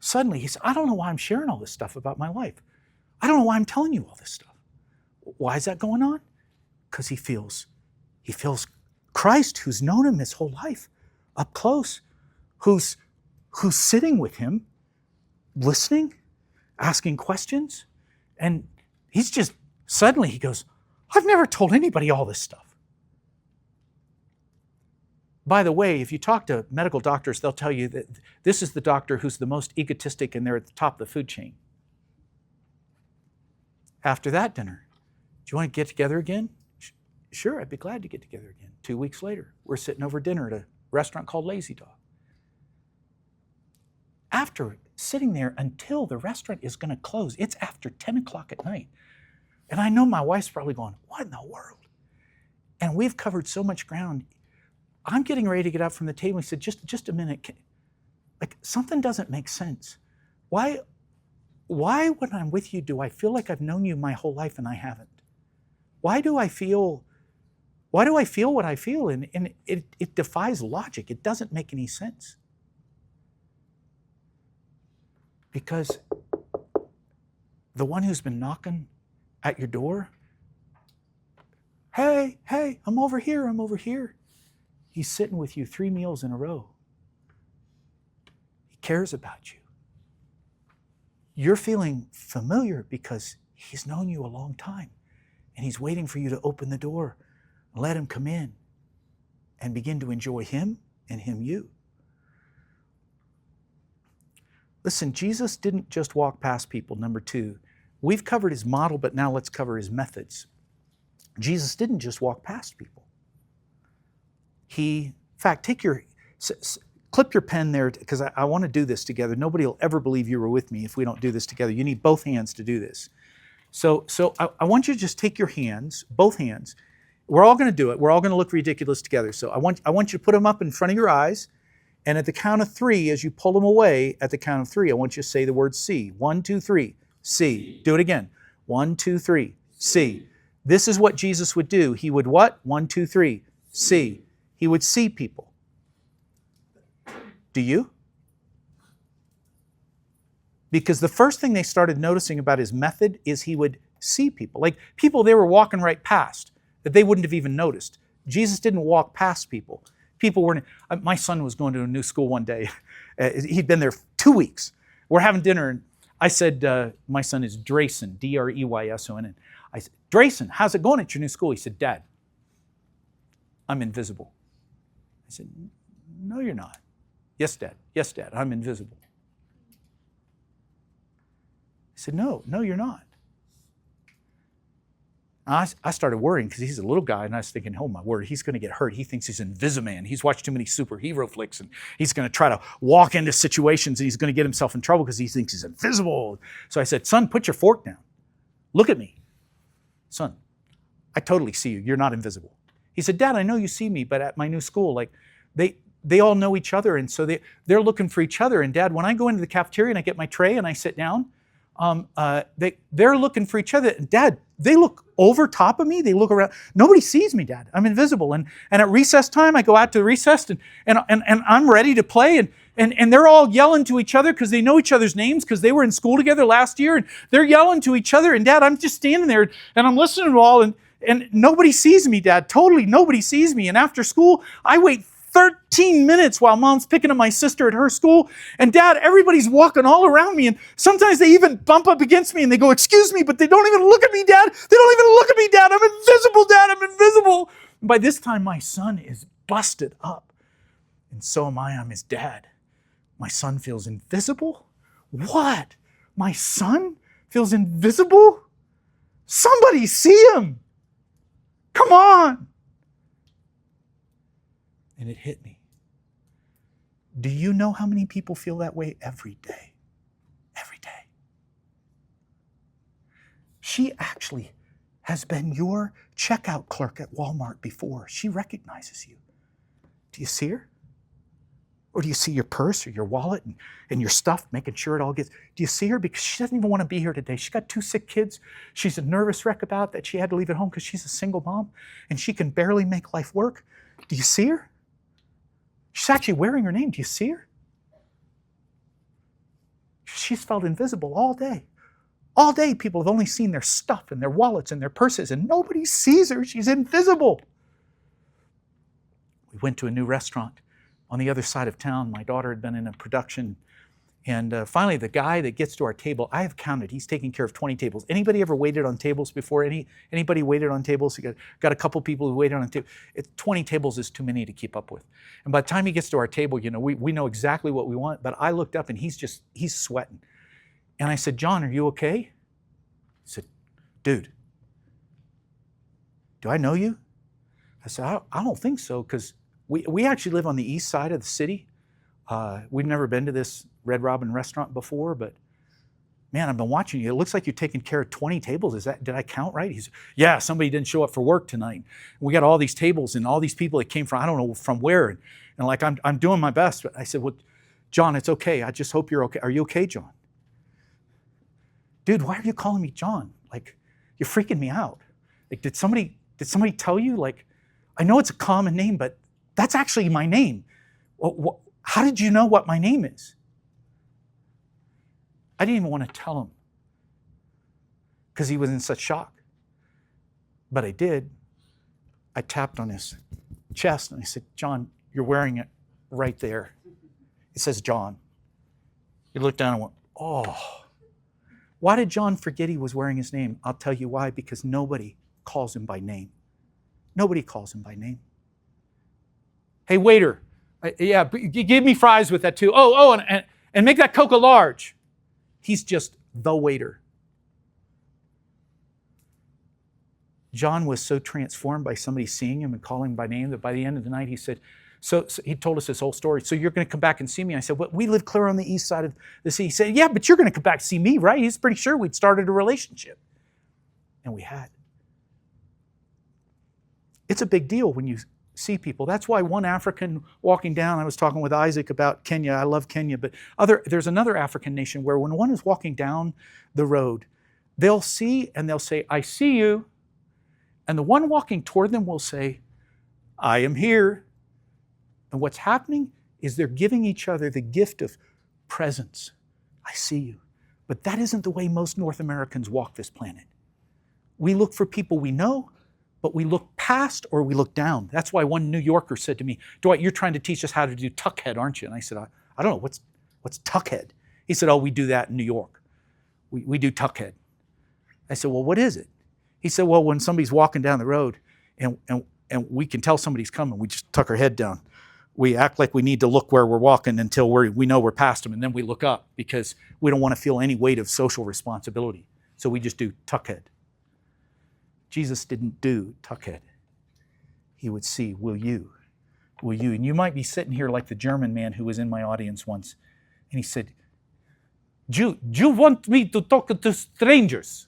suddenly, he said, I don't know why I'm sharing all this stuff about my life. I don't know why I'm telling you all this stuff. Why is that going on? Because he feels Christ, who's known him his whole life, up close, who's sitting with him, listening, asking questions, and he's just, suddenly he goes, I've never told anybody all this stuff. By the way, if you talk to medical doctors, they'll tell you that this is the doctor who's the most egotistic and they're at the top of the food chain. After that dinner, do you want to get together again? Sure, I'd be glad to get together again. 2 weeks later, we're sitting over dinner at a restaurant called Lazy Dog. After sitting there until the restaurant is going to close, it's after 10 o'clock at night. And I know my wife's probably going, what in the world? And we've covered so much ground. I'm getting ready to get up from the table. He said, just a minute. Like, something doesn't make sense. Why when I'm with you do I feel like I've known you my whole life and I haven't? Why do I feel what I feel? And it defies logic. It doesn't make any sense. Because the one who's been knocking at your door, hey, I'm over here. He's sitting with you 3 meals in a row. He cares about you. You're feeling familiar because he's known you a long time, and he's waiting for you to open the door and let him come in and begin to enjoy him and him you. Listen, Jesus didn't just walk past people, number 2. We've covered his model, but now let's cover his methods. Jesus didn't just walk past people. In fact, clip your pen there, because I want to do this together. Nobody will ever believe you were with me if we don't do this together. You need both hands to do this. So I want you to just take your hands, both hands, We're all going to do it. We're all going to look ridiculous together. So I want you to put them up in front of your eyes. And at the count of 3, as you pull them away, at the count of 3, I want you to say the word see. 1, 2, 3, see. Do it again. 1, 2, 3, see. This is what Jesus would do. He would what? 1, 2, 3, see. He would see people. Do you? Because the first thing they started noticing about his method is he would see people. Like people they were walking right past that they wouldn't have even noticed. Jesus didn't walk past people. People weren't. My son was going to a new school one day. He'd been there 2 weeks. We're having dinner, and I said, my son is Drayson, D-R-E-Y-S-O-N. I said, Drayson, how's it going at your new school? He said, Dad, I'm invisible. I said, no, you're not. Yes, Dad. Yes, Dad, I'm invisible. He said, no, you're not. I started worrying because he's a little guy, and I was thinking, oh my word, he's going to get hurt. He thinks he's Invisiman. He's watched too many superhero flicks, and he's going to try to walk into situations, and he's going to get himself in trouble because he thinks he's invisible. So I said, son, put your fork down. Look at me. Son, I totally see you. You're not invisible. He said, Dad, I know you see me, but at my new school, like they all know each other, and so they're looking for each other. And Dad, when I go into the cafeteria and I get my tray and I sit down, they're looking for each other. Dad, they look over top of me. They look around. Nobody sees me, Dad. I'm invisible. And at recess time, I go out to the recess and I'm ready to play. And they're all yelling to each other because they know each other's names because they were in school together last year. And they're yelling to each other. And Dad, I'm just standing there and I'm listening to all. And nobody sees me, Dad. Totally nobody sees me. And after school, I wait 13 minutes while Mom's picking up my sister at her school. And Dad, everybody's walking all around me. And sometimes they even bump up against me and they go, excuse me, but they don't even look at me, Dad. They don't even look at me, Dad. I'm invisible, Dad. I'm invisible. And by this time, my son is busted up. And so am I. I'm his dad. My son feels invisible? What? My son feels invisible? Somebody see him. Come on. And it hit me. Do you know how many people feel that way every day? Every day. She actually has been your checkout clerk at Walmart before. She recognizes you. Do you see her? Or do you see your purse or your wallet and your stuff, making sure it all gets... Do you see her? Because she doesn't even want to be here today. She's got 2 sick kids. She's a nervous wreck about that she had to leave at home because she's a single mom and she can barely make life work. Do you see her? She's actually wearing her name. Do you see her? She's felt invisible all day. All day, people have only seen their stuff and their wallets and their purses, and nobody sees her. She's invisible. We went to a new restaurant on the other side of town. My daughter had been in a production. And finally, the guy that gets to our table, I have counted, he's taking care of 20 tables. Anybody ever waited on tables before? Anybody waited on tables? You got a couple people who waited on a table. 20 tables is too many to keep up with. And by the time he gets to our table, you know, we know exactly what we want. But I looked up and he's sweating. And I said, John, are you okay? He said, dude, do I know you? I said, I don't think so, because we actually live on the east side of the city. We've never been to this Red Robin restaurant before, but man, I've been watching you. It looks like you're taking care of 20 tables. Did I count right? He's, yeah, somebody didn't show up for work tonight. We got all these tables and all these people that came from, I don't know from where. And like, I'm doing my best. But I said, well, John, it's okay. I just hope you're okay. Are you okay, John? Dude, why are you calling me John? Like, you're freaking me out. Like, did somebody tell you? Like, I know it's a common name, but that's actually my name. Well, how did you know what my name is? I didn't even want to tell him because he was in such shock. But I did. I tapped on his chest and I said, John, you're wearing it right there. It says John. He looked down and went, oh. Why did John forget he was wearing his name? I'll tell you why, because nobody calls him by name. Nobody calls him by name. Hey, waiter. Yeah, give me fries with that too. And make that Coke a large. He's just the waiter. John was so transformed by somebody seeing him and calling him by name that by the end of the night he said, so he told us this whole story. So you're going to come back and see me? I said, well, we live clear on the east side of the city. He said, yeah, but you're going to come back and see me, right? He's pretty sure we'd started a relationship. And we had. It's a big deal when you see people. That's why one African walking down, I was talking with Isaac about Kenya. I love Kenya, but there's another African nation where when one is walking down the road, they'll see and they'll say, I see you. And the one walking toward them will say, I am here. And what's happening is they're giving each other the gift of presence. I see you. But that isn't the way most North Americans walk this planet. We look for people we know, but we look past or we look down. That's why one New Yorker said to me, Dwight, you're trying to teach us how to do tuckhead, aren't you? And I said, I don't know, what's tuckhead? He said, oh, we do that in New York. We do tuckhead. I said, well, what is it? He said, well, when somebody's walking down the road and we can tell somebody's coming, we just tuck our head down. We act like we need to look where we're walking until we know we're past them, and then we look up because we don't want to feel any weight of social responsibility. So we just do tuckhead. Jesus didn't do tuckhead. He would see, will you? Will you? And you might be sitting here like the German man who was in my audience once, and he said, you want me to talk to strangers?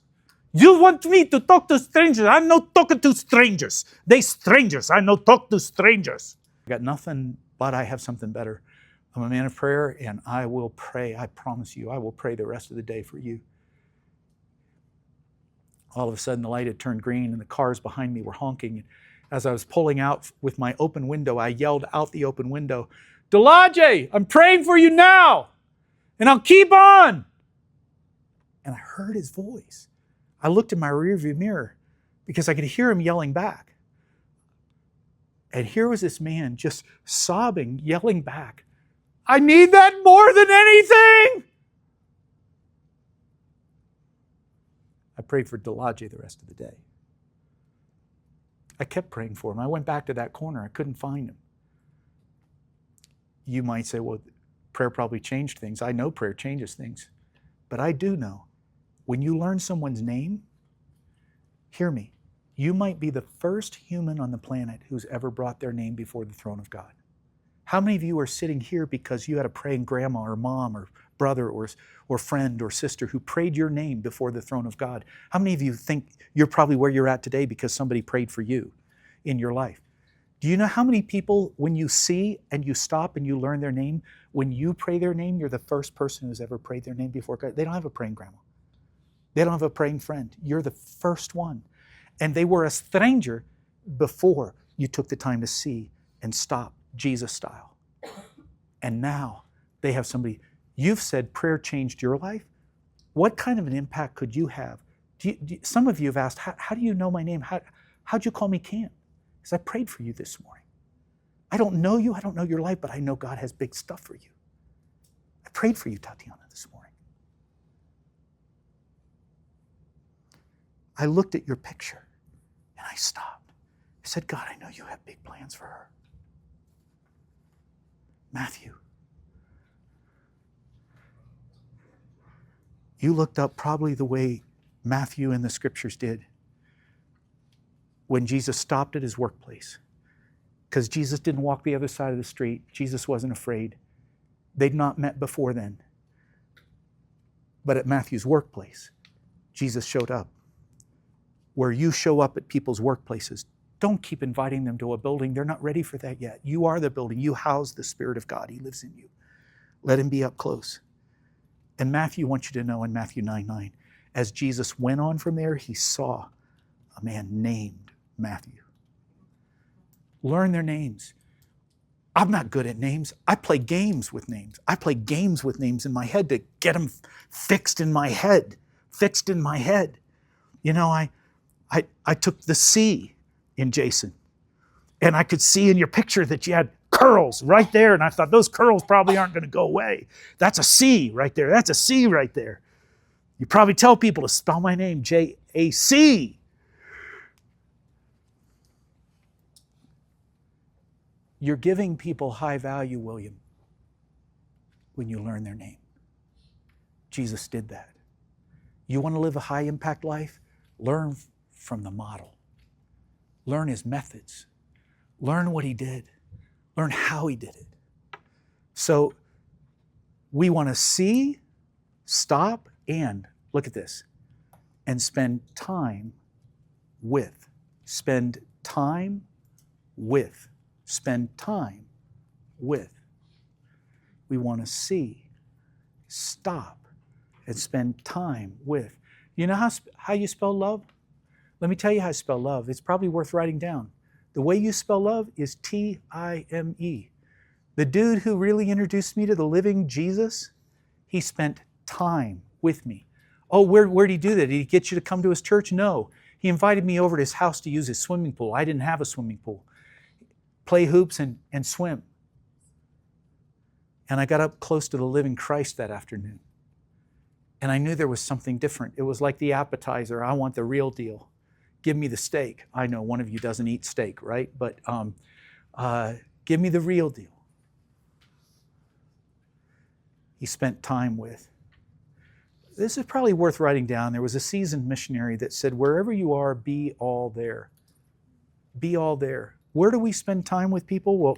You want me to talk to strangers? I'm not talking to strangers. They strangers. I no talk to strangers. I got nothing, but I have something better. I'm a man of prayer, and I will pray. I promise you, I will pray the rest of the day for you. All of a sudden, the light had turned green, and the cars behind me were honking. And as I was pulling out with my open window, I yelled out the open window, Delaje, I'm praying for you now, and I'll keep on. And I heard his voice. I looked in my rearview mirror because I could hear him yelling back. And here was this man just sobbing, yelling back, I need that more than anything. I prayed for Delaje the rest of the day. I kept praying for him. I went back to that corner. I couldn't find him. You might say, well, prayer probably changed things. I know prayer changes things. But I do know, when you learn someone's name, hear me, you might be the first human on the planet who's ever brought their name before the throne of God. How many of you are sitting here because you had a praying grandma or mom or brother or friend or sister who prayed your name before the throne of God? How many of you think you're probably where you're at today because somebody prayed for you in your life? Do you know how many people, when you see and you stop and you learn their name, when you pray their name, you're the first person who's ever prayed their name before God? They don't have a praying grandma. They don't have a praying friend. You're the first one. And they were a stranger before you took the time to see and stop, Jesus style. And now they have somebody. You've said prayer changed your life. What kind of an impact could you have? Some of you have asked, how do you know my name? How'd you call me Cam? Because I prayed for you this morning. I don't know you, I don't know your life, but I know God has big stuff for you. I prayed for you, Tatiana, this morning. I looked at your picture and I stopped. I said, God, I know you have big plans for her. Matthew, you looked up probably the way Matthew in the scriptures did when Jesus stopped at his workplace. Because Jesus didn't walk the other side of the street. Jesus wasn't afraid. They'd not met before then. But at Matthew's workplace, Jesus showed up. Where you show up at people's workplaces, don't keep inviting them to a building. They're not ready for that yet. You are the building. You house the Spirit of God. He lives in you. Let him be up close. And Matthew wants you to know in Matthew 9:9, as Jesus went on from there, he saw a man named Matthew. Learn their names. I'm not good at names. I play games with names. I play games with names in my head to get them fixed in my head. You know, I took the C in Jason, and I could see in your picture that you had curls right there, and I thought those curls probably aren't going to go away. That's a C right there. That's a C right there. You probably tell people to spell my name, J-A-C. You're giving people high value, William, when you learn their name. Jesus did that. You want to live a high impact life? Learn from the model. Learn his methods. Learn what he did. Learn how he did it. So we want to see, stop, and look at this, and spend time with. Spend time with. Spend time with. We want to see, stop, and spend time with. You know how you spell love? Let me tell you how I spell love. It's probably worth writing down. The way you spell love is T-I-M-E. The dude who really introduced me to the living Jesus, he spent time with me. Oh, where did he do that? Did he get you to come to his church? No. He invited me over to his house to use his swimming pool. I didn't have a swimming pool. Play hoops and swim. And I got up close to the living Christ that afternoon. And I knew there was something different. It was like the appetizer. I want the real deal. Give me the steak. I know one of you doesn't eat steak, right? But give me the real deal. He spent time with. This is probably worth writing down. There was a seasoned missionary that said, wherever you are, be all there. Be all there. Where do we spend time with people? Well,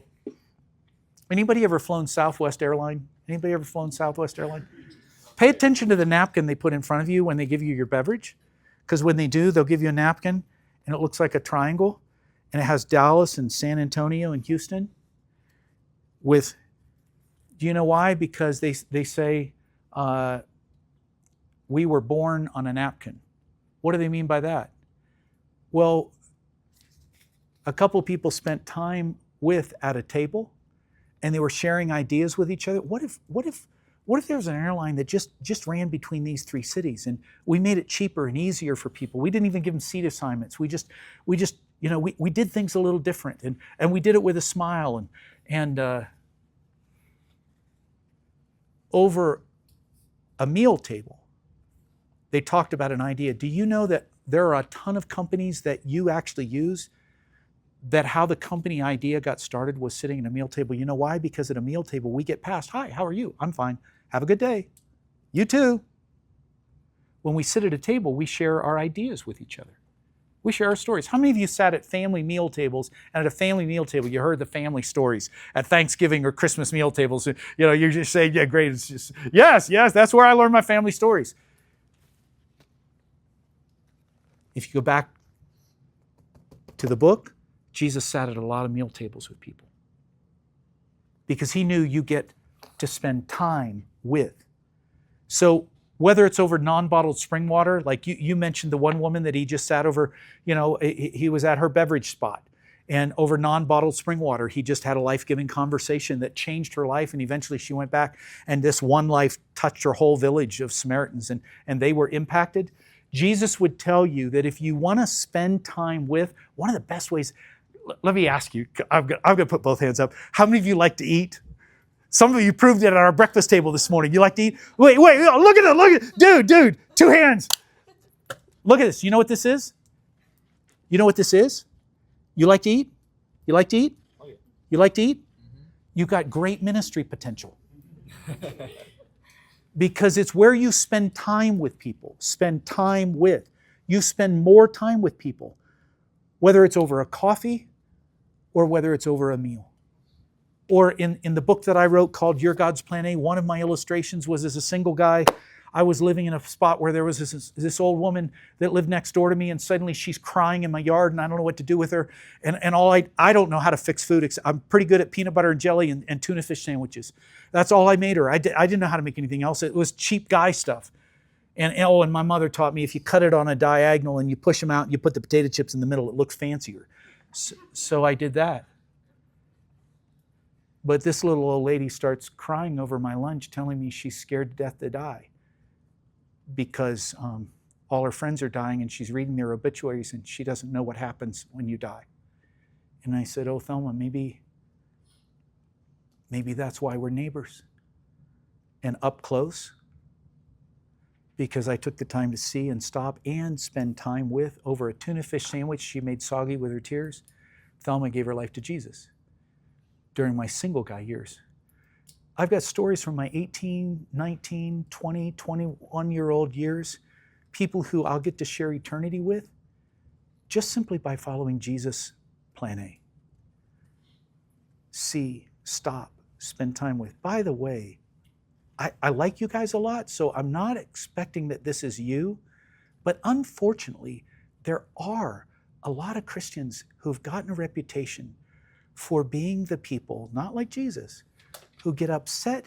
anybody ever flown Southwest Airline? Anybody ever flown Southwest Airline? Pay attention to the napkin they put in front of you when they give you your beverage. Because when they do, they'll give you a napkin and it looks like a triangle. And it has Dallas and San Antonio and Houston. Do you know why? Because they say, we were born on a napkin. What do they mean by that? Well, a couple people spent time with at a table and they were sharing ideas with each other. What if there was an airline that just ran between these three cities and we made it cheaper and easier for people? We didn't even give them seat assignments. We did things a little different and we did it with a smile and over a meal table, they talked about an idea. Do you know that there are a ton of companies that you actually use that how the company idea got started was sitting at a meal table? You know why? Because at a meal table, we get past, hi, how are you? I'm fine. Have a good day. You too. When we sit at a table, we share our ideas with each other. We share our stories. How many of you sat at family meal tables, and at a family meal table, you heard the family stories at Thanksgiving or Christmas meal tables? You're just saying, yeah, great. It's just, yes, that's where I learned my family stories. If you go back to the book, Jesus sat at a lot of meal tables with people because he knew you get to spend time with. So whether it's over non-bottled spring water, like you mentioned the one woman that he just sat over, he was at her beverage spot. And over non-bottled spring water, he just had a life-giving conversation that changed her life. And eventually she went back and this one life touched her whole village of Samaritans and they were impacted. Jesus would tell you that if you want to spend time with, one of the best ways, let me ask you, I'm going to put both hands up. How many of you like to eat? Some of you proved it at our breakfast table this morning. You like to eat? Wait, look at it, dude, 2 hands. Look at this. You know what this is? You know what this is? You like to eat? You like to eat? Oh, yeah. You like to eat? Mm-hmm. You got great ministry potential. Because it's where you spend time with people. Spend time with. You spend more time with people, whether it's over a coffee or whether it's over a meal. Or in the book that I wrote called Your God's Plan A, one of my illustrations was as a single guy, I was living in a spot where there was this old woman that lived next door to me, and suddenly she's crying in my yard and I don't know what to do with her. And I don't know how to fix food. I'm pretty good at peanut butter and jelly and tuna fish sandwiches. That's all I made her. I didn't know how to make anything else. It was cheap guy stuff. And my mother taught me if you cut it on a diagonal and you push them out and you put the potato chips in the middle, it looks fancier. So I did that. But this little old lady starts crying over my lunch, telling me she's scared to death to die because all her friends are dying and she's reading their obituaries and she doesn't know what happens when you die. And I said, oh, Thelma, maybe that's why we're neighbors. And up close, because I took the time to see and stop and spend time with over a tuna fish sandwich she made soggy with her tears, Thelma gave her life to Jesus during my single guy years. I've got stories from my 18, 19, 20, 21-year-old years, people who I'll get to share eternity with just simply by following Jesus' plan A. See, stop, spend time with. By the way, I like you guys a lot, so I'm not expecting that this is you, but unfortunately, there are a lot of Christians who've gotten a reputation for being the people, not like Jesus, who get upset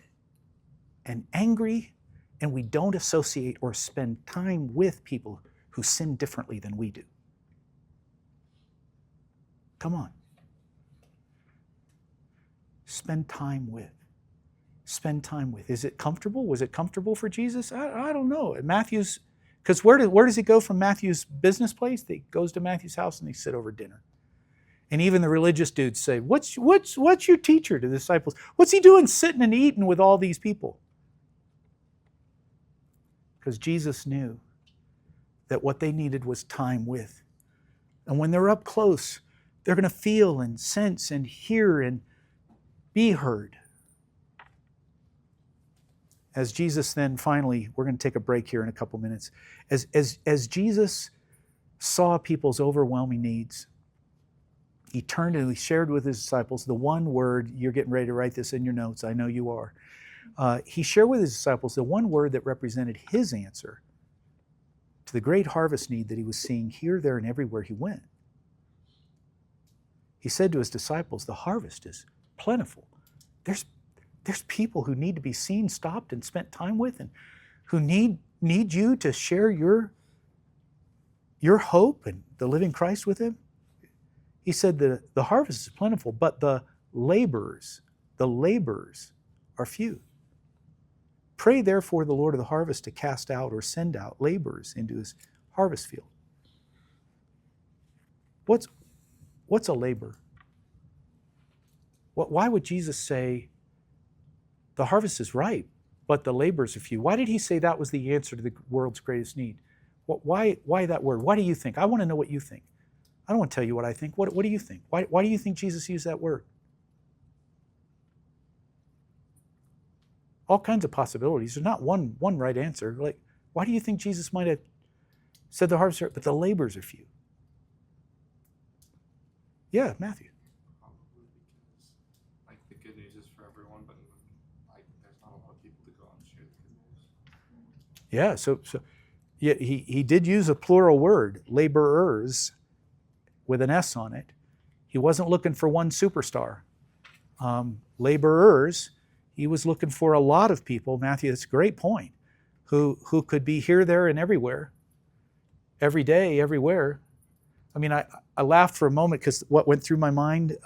and angry, and we don't associate or spend time with people who sin differently than we do. Come on. Spend time with. Spend time with. Is it comfortable? Was it comfortable for Jesus? I don't know. Matthew's, because where does he go from Matthew's business place? He goes to Matthew's house and they sit over dinner. And even the religious dudes say, what's your teacher to the disciples? What's he doing sitting and eating with all these people? Because Jesus knew that what they needed was time with. And when they're up close, they're going to feel and sense and hear and be heard. As Jesus then finally, we're going to take a break here in a couple minutes. As Jesus saw people's overwhelming needs, he turned and he shared with his disciples the one word. You're getting ready to write this in your notes. I know you are. He shared with his disciples the one word that represented his answer to the great harvest need that he was seeing here, there, and everywhere he went. He said to his disciples, the harvest is plentiful. There's people who need to be seen, stopped, and spent time with, and who need you to share your hope and the living Christ with them. He said the harvest is plentiful, but the laborers are few. Pray therefore the Lord of the harvest to cast out or send out laborers into his harvest field. What's a labor? Why would Jesus say the harvest is ripe, but the laborers are few? Why did he say that was the answer to the world's greatest need? Why that word? Why do you think? I want to know what you think. I don't want to tell you what I think. What do you think? Why do you think Jesus used that word? All kinds of possibilities. There's not one right answer. Like, why do you think Jesus might have said the harvest, but the laborers are few? Yeah, Matthew. Probably because, like, the good news is for everyone, but like, there's not a lot of people to go and share the good news. Yeah, so yeah, he did use a plural word, laborers, with an S on it. He wasn't looking for one superstar. Laborers, he was looking for a lot of people, Matthew, that's a great point, who could be here, there, and everywhere, every day, everywhere. I mean, I laughed for a moment because what went through my mind,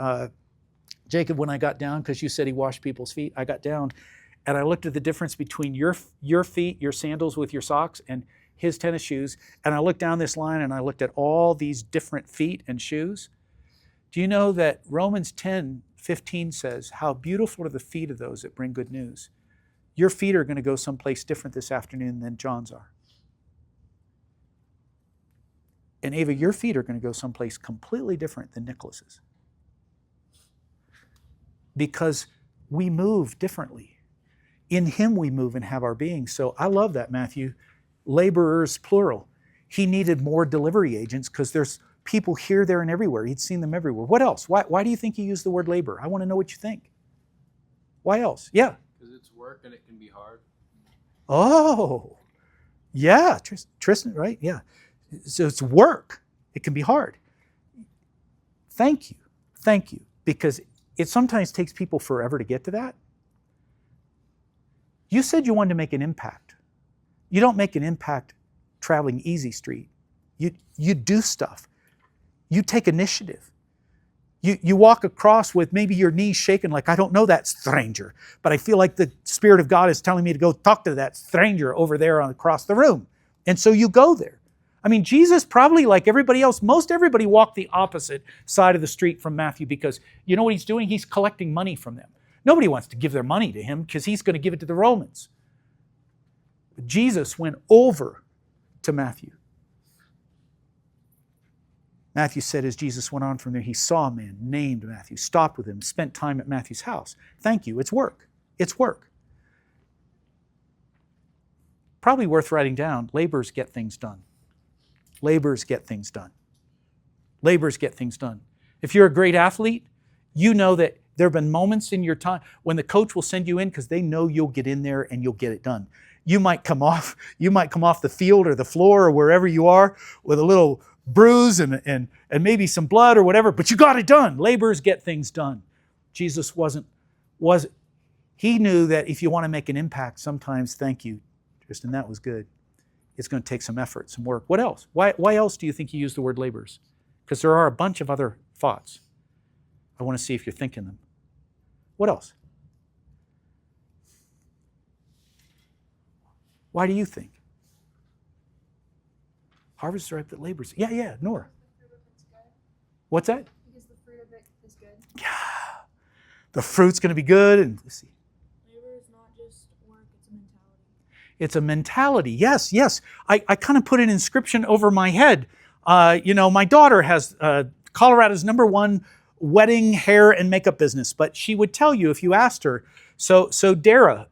Jacob, when I got down, because you said he washed people's feet, I got down and I looked at the difference between your feet, your sandals with your socks, and his tennis shoes, and I looked down this line and I looked at all these different feet and shoes. Do you know that Romans 10:15 says, how beautiful are the feet of those that bring good news? Your feet are going to go someplace different this afternoon than John's are. And Ava, your feet are going to go someplace completely different than Nicholas's. Because we move differently. In him we move and have our being. So I love that, Matthew. Laborers, plural. He needed more delivery agents because there's people here, there, and everywhere. He'd seen them everywhere. What else? Why do you think he used the word labor? I want to know what you think. Why else? Yeah. Because it's work and it can be hard. Oh, yeah. Tristan, right? Yeah. So it's work. It can be hard. Thank you. Because it sometimes takes people forever to get to that. You said you wanted to make an impact. You don't make an impact traveling easy street. You do stuff. You take initiative. You walk across with maybe your knees shaking like, I don't know that stranger, but I feel like the Spirit of God is telling me to go talk to that stranger over there across the room. And so you go there. I mean, Jesus probably, like everybody else, most everybody walked the opposite side of the street from Matthew because you know what he's doing? He's collecting money from them. Nobody wants to give their money to him because he's going to give it to the Romans. But Jesus went over to Matthew. Matthew said as Jesus went on from there, he saw a man named Matthew, stopped with him, spent time at Matthew's house. Thank you. It's work. It's work. Probably worth writing down. Laborers get things done. Laborers get things done. Laborers get things done. If you're a great athlete, you know that there have been moments in your time when the coach will send you in because they know you'll get in there and you'll get it done. You might come off the field or the floor or wherever you are with a little bruise and maybe some blood or whatever, but you got it done. Laborers get things done. Jesus he knew that if you want to make an impact, sometimes, thank you, Tristan, that was good. It's going to take some effort, some work. What else? Why else do you think you use the word laborers? Because there are a bunch of other thoughts. I want to see if you're thinking them. What else? Why do you think? Harvest ripe that labors. Yeah, Nora. What's that? Because the fruit of it is good. Yeah. The fruit's going to be good. And let's see. Labor is not just work, it's a mentality. It's a mentality. Yes. I kind of put an inscription over my head. My daughter has Colorado's #1 wedding hair and makeup business, but she would tell you if you asked her, so Dara,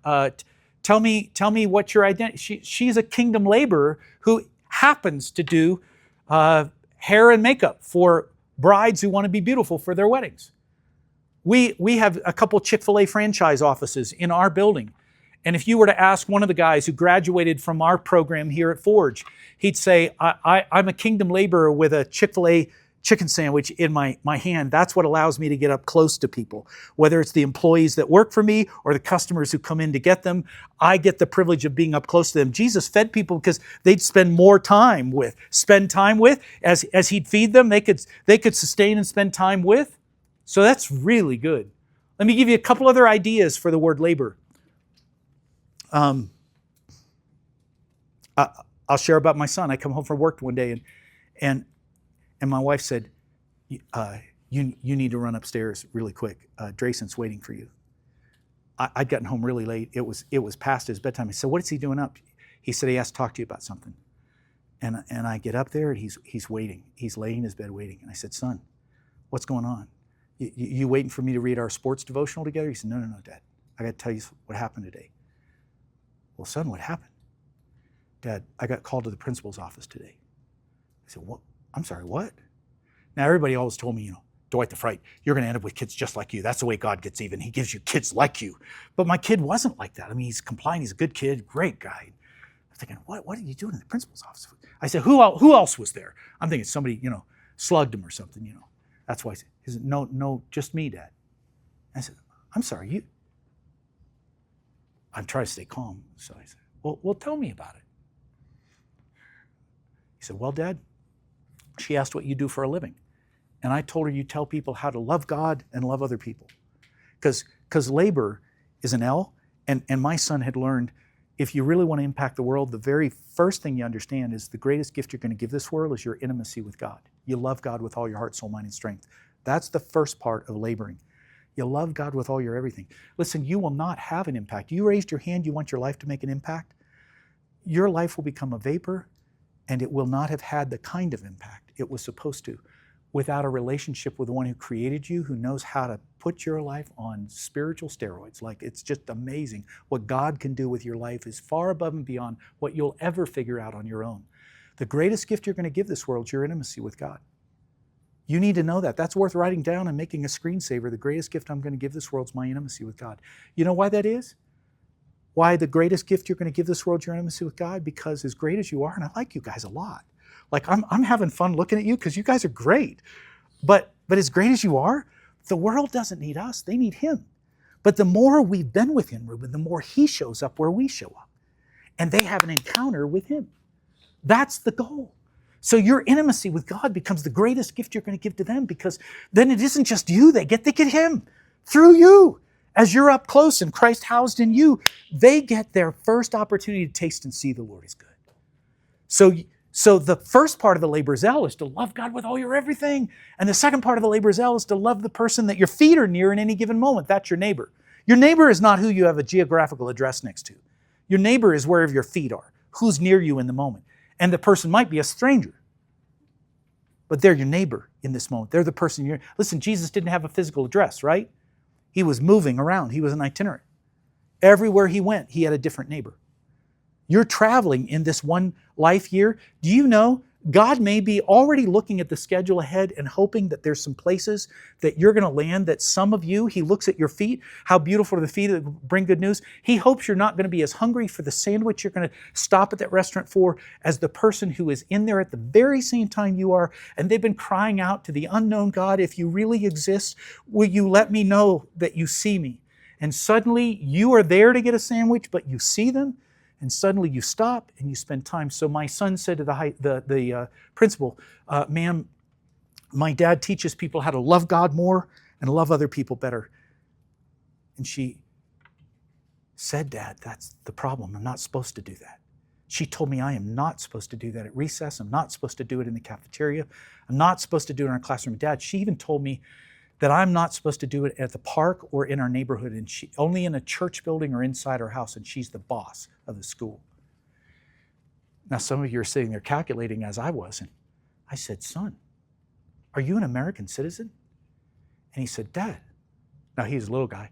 tell me what your identity. She's a kingdom laborer who happens to do hair and makeup for brides who want to be beautiful for their weddings. We have a couple Chick-fil-A franchise offices in our building. And if you were to ask one of the guys who graduated from our program here at Forge, he'd say, I'm a kingdom laborer with a Chick-fil-A chicken sandwich in my hand. That's what allows me to get up close to people. Whether it's the employees that work for me or the customers who come in to get them, I get the privilege of being up close to them. Jesus fed people because they'd spend time with. As he'd feed them, they could sustain and spend time with. So that's really good. Let me give you a couple other ideas for the word labor. I'll share about my son. I come home from work one day and my wife said, you need to run upstairs really quick. Drayson's waiting for you. I'd gotten home really late. It was past his bedtime. I said, what is he doing up? He said he has to talk to you about something. And I get up there and he's waiting. He's laying in his bed waiting. And I said, son, what's going on? You waiting for me to read our sports devotional together? He said, no, Dad. I got to tell you what happened today. Well, son, what happened? Dad, I got called to the principal's office today. I said, what? I'm sorry, what? Now, everybody always told me, Dwight the Fright, you're going to end up with kids just like you. That's the way God gets even. He gives you kids like you. But my kid wasn't like that. I mean, he's compliant. He's a good kid, great guy. I'm thinking, what are you doing in the principal's office? I said, who else was there? I'm thinking somebody, slugged him or something, That's why he said, no, just me, Dad. I said, I'm sorry, I'm trying to stay calm. So I said, well, tell me about it. He said, well, Dad, she asked what you do for a living. And I told her you tell people how to love God and love other people. Because labor is an L, and my son had learned if you really want to impact the world, the very first thing you understand is the greatest gift you're going to give this world is your intimacy with God. You love God with all your heart, soul, mind, and strength. That's the first part of laboring. You love God with all your everything. Listen, you will not have an impact. You raised your hand, you want your life to make an impact. Your life will become a vapor, and it will not have had the kind of impact it was supposed to without a relationship with the one who created you, who knows how to put your life on spiritual steroids. Like, it's just amazing. What God can do with your life is far above and beyond what you'll ever figure out on your own. The greatest gift you're going to give this world is your intimacy with God. You need to know that. That's worth writing down and making a screensaver. The greatest gift I'm going to give this world is my intimacy with God. You know why that is? Why the greatest gift you're going to give this world is your intimacy with God? Because as great as you are, and I like you guys a lot. Like, I'm having fun looking at you because you guys are great. But as great as you are, the world doesn't need us. They need Him. But the more we've been with Him, Reuben, the more He shows up where we show up. And they have an encounter with Him. That's the goal. So your intimacy with God becomes the greatest gift you're going to give to them, because then it isn't just you they get Him through you. As you're up close and Christ housed in you, they get their first opportunity to taste and see the Lord is good. So the first part of the labor zeal is to love God with all your everything. And the second part of the labor zeal is to love the person that your feet are near in any given moment. That's your neighbor. Your neighbor is not who you have a geographical address next to. Your neighbor is wherever your feet are, who's near you in the moment. And the person might be a stranger, but they're your neighbor in this moment. They're the person you're... Listen, Jesus didn't have a physical address, right? He was moving around. He was an itinerant. Everywhere he went, he had a different neighbor. You're traveling in this one life year. Do you know God may be already looking at the schedule ahead and hoping that there's some places that you're going to land, that some of you, He looks at your feet, how beautiful are the feet that bring good news. He hopes you're not going to be as hungry for the sandwich you're going to stop at that restaurant for as the person who is in there at the very same time you are, and they've been crying out to the unknown God, if you really exist, will you let me know that you see me? And suddenly you are there to get a sandwich, but you see them, and suddenly you stop and you spend time. So my son said to the principal, ma'am, my dad teaches people how to love God more and love other people better. And she said, Dad, that's the problem. I'm not supposed to do that. She told me I am not supposed to do that at recess. I'm not supposed to do it in the cafeteria. I'm not supposed to do it in our classroom. Dad, she even told me that I'm not supposed to do it at the park or in our neighborhood, and she only in a church building or inside our house, and she's the boss of the school. Now, some of you are sitting there calculating, as I was, and I said, son, are you an American citizen? And he said, Dad, now he's a little guy,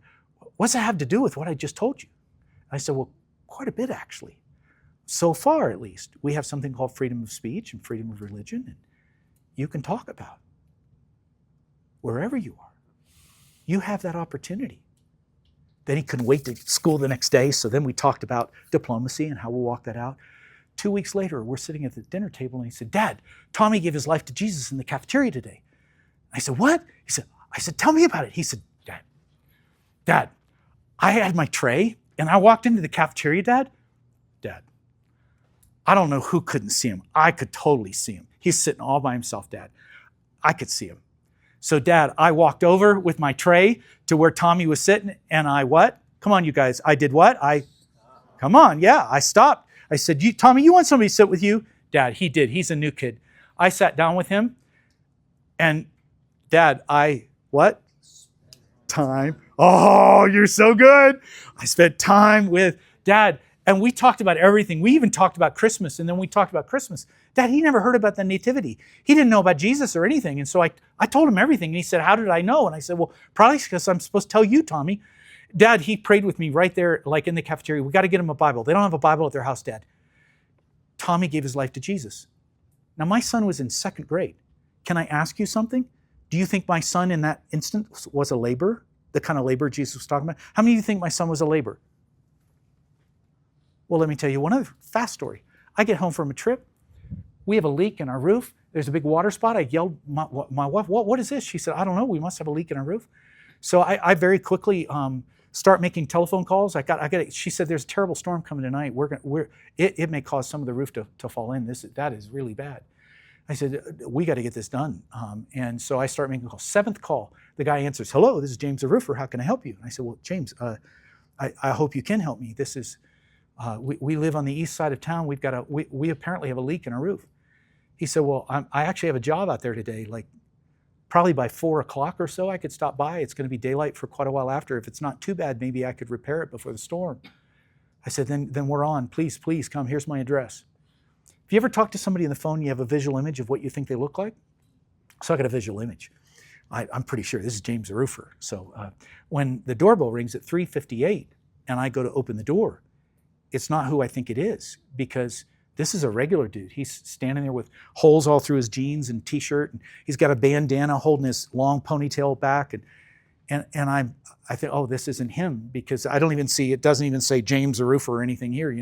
what's that have to do with what I just told you? I said, well, quite a bit, actually. So far, at least, we have something called freedom of speech and freedom of religion, and you can talk about wherever you are. You have that opportunity. Then he couldn't wait to school the next day, so then we talked about diplomacy and how we'll walk that out. 2 weeks later, we're sitting at the dinner table, and he said, Dad, Tommy gave his life to Jesus in the cafeteria today. I said, what? I said, tell me about it. He said, Dad, I had my tray, and I walked into the cafeteria, Dad, I don't know who couldn't see him. I could totally see him. He's sitting all by himself, Dad. I could see him. So, Dad, I walked over with my tray to where Tommy was sitting, and I what? Come on, you guys. I did what? Come on, yeah, I stopped. I said, Tommy, you want somebody to sit with you? Dad, he did. He's a new kid. I sat down with him, and Dad, what? Time. Oh, you're so good. I spent time with Dad, and we talked about everything. We even talked about Christmas, and then we talked about Christmas. Dad, he never heard about the nativity. He didn't know about Jesus or anything. And so I told him everything. And he said, how did I know? And I said, well, probably because I'm supposed to tell you, Tommy. Dad, he prayed with me right there, like in the cafeteria. We got to get him a Bible. They don't have a Bible at their house, Dad. Tommy gave his life to Jesus. Now, my son was in 2nd grade. Can I ask you something? Do you think my son in that instance was a laborer? The kind of labor Jesus was talking about? How many of you think my son was a laborer? Well, let me tell you one other fast story. I get home from a trip. We have a leak in our roof. There's a big water spot. I yelled, my wife, what is this? She said, I don't know. We must have a leak in our roof. So I very quickly start making telephone calls. She said, there's a terrible storm coming tonight. It may cause some of the roof to fall in. That is really bad. I said, we got to get this done. And so I start making calls. 7th call, the guy answers, hello, this is James the roofer. How can I help you? And I said, well, James, I hope you can help me. This is, we live on the east side of town. We apparently have a leak in our roof. He said, well, I actually have a job out there today, like probably by 4 o'clock or so I could stop by. It's going to be daylight for quite a while after. If it's not too bad, maybe I could repair it before the storm. I said, then we're on. Please come. Here's my address. If you ever talk to somebody on the phone, you have a visual image of what you think they look like? So I got a visual image. I'm pretty sure this is James the roofer. So when the doorbell rings at 3:58 and I go to open the door, it's not who I think it is, because this is a regular dude. He's standing there with holes all through his jeans and t-shirt, and he's got a bandana holding his long ponytail back, and I think, oh, this isn't him, because I don't even see, it doesn't even say James the roofer or anything here,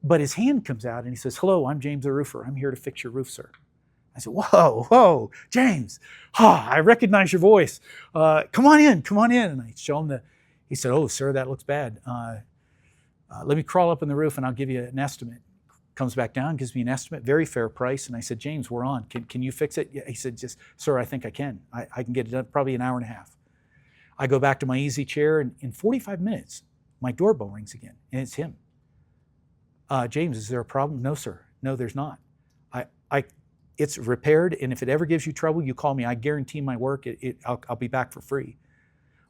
but his hand comes out and he says, hello, I'm James the roofer. I'm here to fix your roof, sir. I said, whoa, James, I recognize your voice. Come on in. And I show him he said, oh, sir, that looks bad. Let me crawl up in the roof and I'll give you an estimate. Comes back down, gives me an estimate, very fair price. And I said, James, we're on. Can you fix it? Yeah. He said, sir, I think I can. I can get it done probably an hour and a half. I go back to my easy chair, and in 45 minutes, my doorbell rings again, and it's him. James, is there a problem? No, sir. No, there's not. It's repaired, and if it ever gives you trouble, you call me. I guarantee my work. I'll be back for free.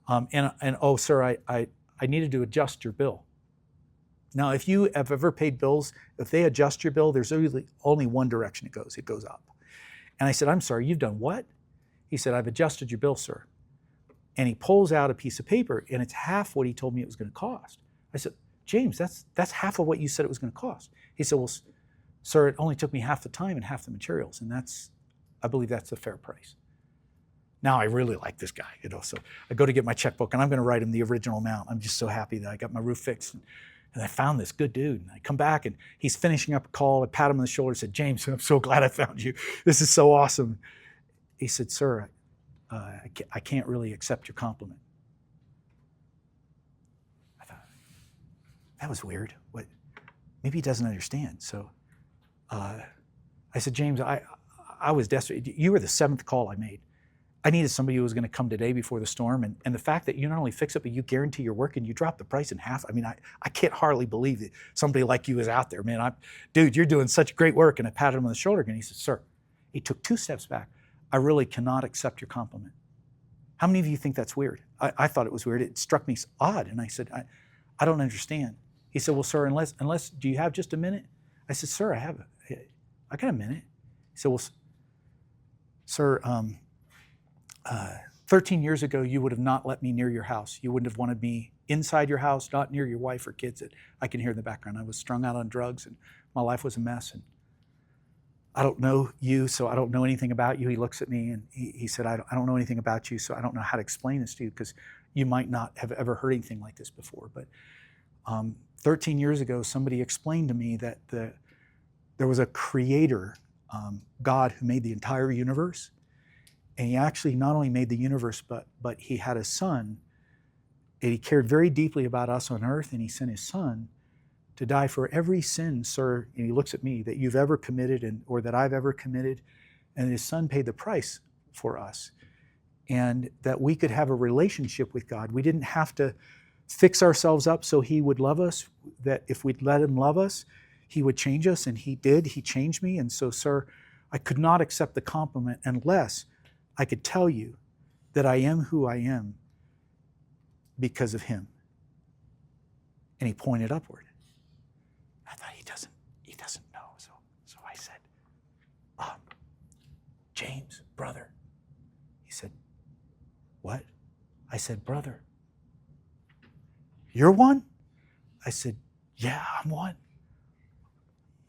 And oh, sir, I needed to adjust your bill. Now, if you have ever paid bills, if they adjust your bill, there's only one direction it goes. It goes up. And I said, I'm sorry, you've done what? He said, I've adjusted your bill, sir. And he pulls out a piece of paper, and it's half what he told me it was going to cost. I said, James, that's half of what you said it was going to cost. He said, well, Sir, it only took me half the time and half the materials, and I believe that's a fair price. Now I really like this guy, so I go to get my checkbook and I'm going to write him the original amount. I'm just so happy that I got my roof fixed. And I found this good dude. And I come back and he's finishing up a call. I pat him on the shoulder and said, James, I'm so glad I found you. This is so awesome. He said, sir, I can't really accept your compliment. I thought, that was weird. What? Maybe he doesn't understand. So I said, James, I was desperate. You were the 7th call I made. I needed somebody who was going to come today before the storm. And the fact that you not only fix it, but you guarantee your work and you drop the price in half. I mean, I can't hardly believe that somebody like you is out there, man. Dude, you're doing such great work. And I patted him on the shoulder again. He said, sir, he took 2 steps back. I really cannot accept your compliment. How many of you think that's weird? I thought it was weird. It struck me odd. And I said, I don't understand. He said, well, sir, unless, do you have just a minute? I said, sir, I got a minute. He said, well, sir, 13 years ago, you would have not let me near your house. You wouldn't have wanted me inside your house, not near your wife or kids that I can hear in the background. I was strung out on drugs and my life was a mess. And I don't know you, so I don't know anything about you. He looks at me and he said, I don't know anything about you, so I don't know how to explain this to you because you might not have ever heard anything like this before. But 13 years ago, somebody explained to me that there was a creator, God, who made the entire universe. And he actually not only made the universe, but he had a son, and he cared very deeply about us on earth, and he sent his son to die for every sin, sir, and he looks at me, that you've ever committed or that I've ever committed, and his son paid the price for us, and that we could have a relationship with God. We didn't have to fix ourselves up so he would love us, that if we'd let him love us, he would change us, and he did. He changed me, and so, sir, I could not accept the compliment unless I could tell you that I am who I am because of him. And he pointed upward. I thought he doesn't know. So I said, James, brother. He said, what? I said, brother. You're one? I said, yeah, I'm one.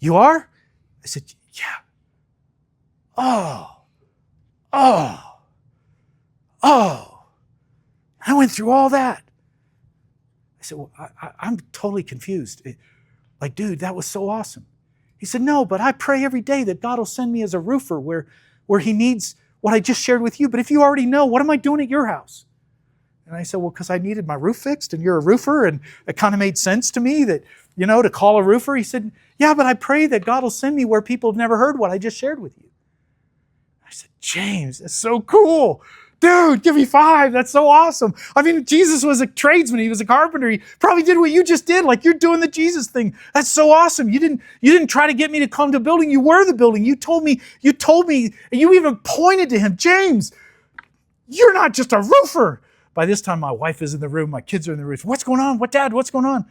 You are? I said, yeah. Oh. I went through all that. I said, well, I'm totally confused. Like, dude, that was so awesome. He said, no, but I pray every day that God will send me as a roofer where he needs what I just shared with you. But if you already know, what am I doing at your house? And I said, well, because I needed my roof fixed and you're a roofer, and it kind of made sense to me that, to call a roofer. He said, yeah, but I pray that God will send me where people have never heard what I just shared with you. I said, James, that's so cool. Dude, give me 5. That's so awesome. I mean, Jesus was a tradesman. He was a carpenter. He probably did what you just did. Like, you're doing the Jesus thing. That's so awesome. You didn't try to get me to come to a building. You were the building. You told me, and you even pointed to him. James, you're not just a roofer. By this time, my wife is in the room. My kids are in the room. What's going on? Dad, what's going on?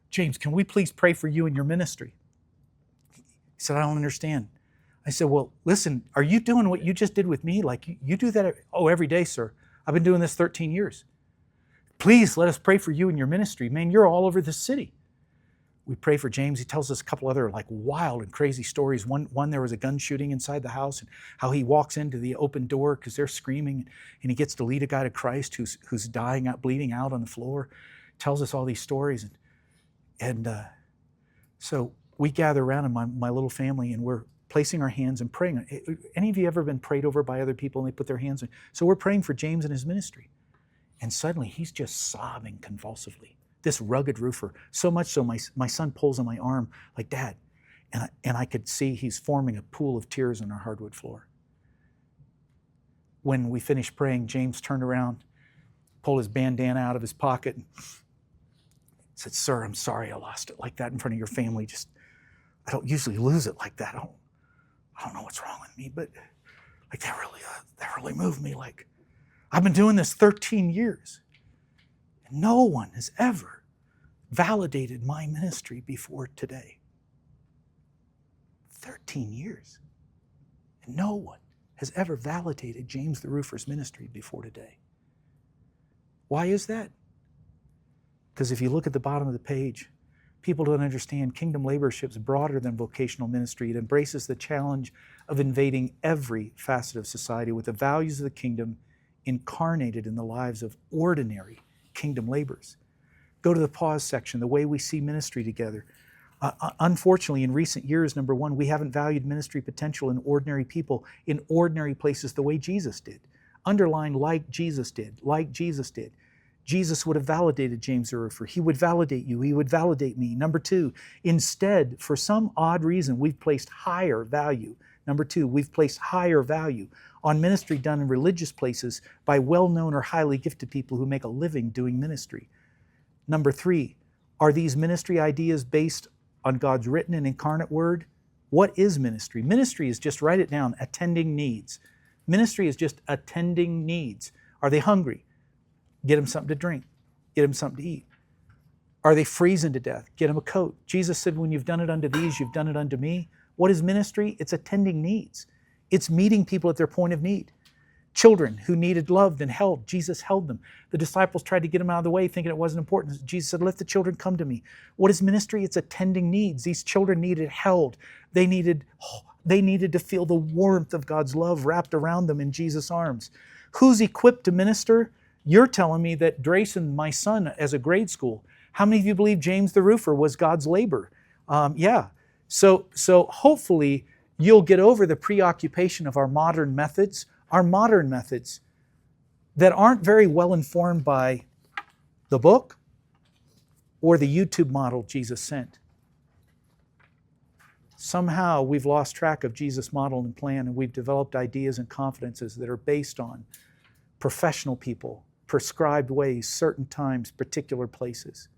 James, can we please pray for you and your ministry? He said, I don't understand. I said, well, listen, are you doing what you just did with me? Like, you do that every day, sir. I've been doing this 13 years. Please let us pray for you and your ministry. Man, you're all over the city. We pray for James. He tells us a couple other wild and crazy stories. One, there was a gun shooting inside the house, and how he walks into the open door because they're screaming, and he gets to lead a guy to Christ who's dying out, bleeding out on the floor. Tells us all these stories. And so we gather around in my little family, and we're placing our hands and praying. Any of you ever been prayed over by other people and they put their hands on? So we're praying for James and his ministry. And suddenly he's just sobbing convulsively. This rugged roofer, so much so my son pulls on my arm like, Dad. And I could see he's forming a pool of tears on our hardwood floor. When we finished praying, James turned around, pulled his bandana out of his pocket, and said, sir, I'm sorry I lost it like that in front of your family. I don't usually lose it like that. I don't know what's wrong with me, but that really moved me. Like, I've been doing this 13 years, and no one has ever validated my ministry before today. 13 years, and no one has ever validated James the Roofer's ministry before today. Why is that? Because if you look at the bottom of the page, People don't understand kingdom laborship is broader than vocational ministry. It embraces the challenge of invading every facet of society with the values of the kingdom incarnated in the lives of ordinary kingdom laborers. Go to the pause section, the way we see ministry together. Unfortunately, in recent years, number one, we haven't valued ministry potential in ordinary people, in ordinary places the way Jesus did. Underline like Jesus did, like Jesus did. Jesus would have validated James the Roofer. He would validate you. He would validate me. Number two, instead, for some odd reason, we've placed higher value. Number two, we've placed higher value on ministry done in religious places by well-known or highly gifted people who make a living doing ministry. Number three, are these ministry ideas based on God's written and incarnate word? What is ministry? Ministry is just, write it down, attending needs. Ministry is just attending needs. Are they hungry? Get them something to drink. Get them something to eat. Are they freezing to death? Get them a coat. Jesus said, when you've done it unto these, you've done it unto me. What is ministry? It's attending needs. It's meeting people at their point of need. Children who needed loved and held, Jesus held them. The disciples tried to get them out of the way thinking it wasn't important. Jesus said, let the children come to me. What is ministry? It's attending needs. These children needed held. They needed to feel the warmth of God's love wrapped around them in Jesus' arms. Who's equipped to minister? You're telling me that Drayson, my son, as a grade school, how many of you believe James the Roofer was God's labor? Yeah. So hopefully you'll get over the preoccupation of our modern methods that aren't very well informed by the book or the YouTube model Jesus sent. Somehow we've lost track of Jesus' model and plan, and we've developed ideas and confidences that are based on professional people, prescribed ways, certain times, particular places.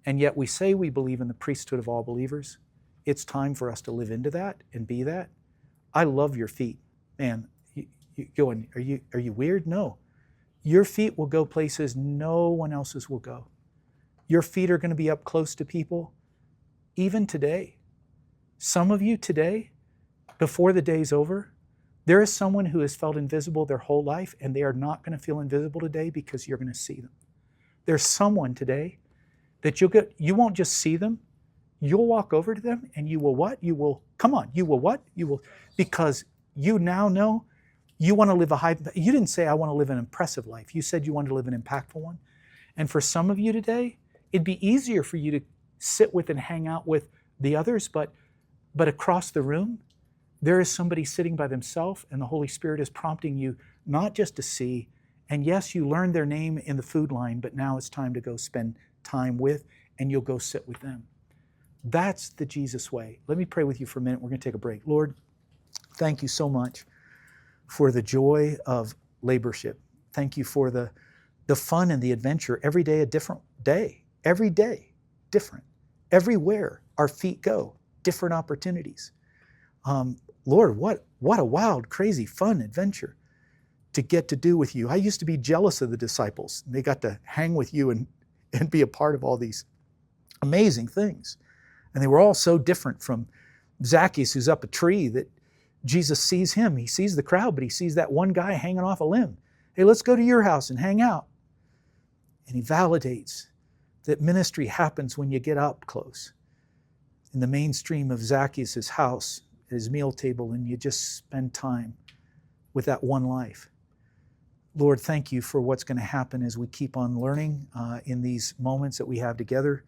And yet we say we believe in the priesthood of all believers. It's time for us to live into that and be that. I love your feet. Man, you going, are you weird? No. Your feet will go places no one else's will go. Your feet are going to be up close to people, even today. Some of you today, before the day's over, there is someone who has felt invisible their whole life, and they are not going to feel invisible today because you're going to see them. There's someone today that you won't just see them, you'll walk over to them and you will what? You will what? You will, because you now know you want to live you didn't say I want to live an impressive life. You said you wanted to live an impactful one. And for some of you today, it'd be easier for you to sit with and hang out with the others, but across the room, there is somebody sitting by themselves, and the Holy Spirit is prompting you not just to see, and yes, you learned their name in the food line, but now it's time to go spend time with, and you'll go sit with them. That's the Jesus way. Let me pray with you for a minute. We're going to take a break. Lord, thank you so much for the joy of laborship. Thank you for the fun and the adventure. Every day a different day. Every day different. Everywhere our feet go, different opportunities. Lord, what a wild, crazy, fun adventure to get to do with you. I used to be jealous of the disciples. They got to hang with you and be a part of all these amazing things. And they were all so different, from Zacchaeus, who's up a tree, that Jesus sees him. He sees the crowd, but he sees that one guy hanging off a limb. Hey, let's go to your house and hang out. And he validates that ministry happens when you get up close in the mainstream of Zacchaeus' house, at his meal table, and you just spend time with that one life. Lord, thank you for what's going to happen as we keep on learning in these moments that we have together.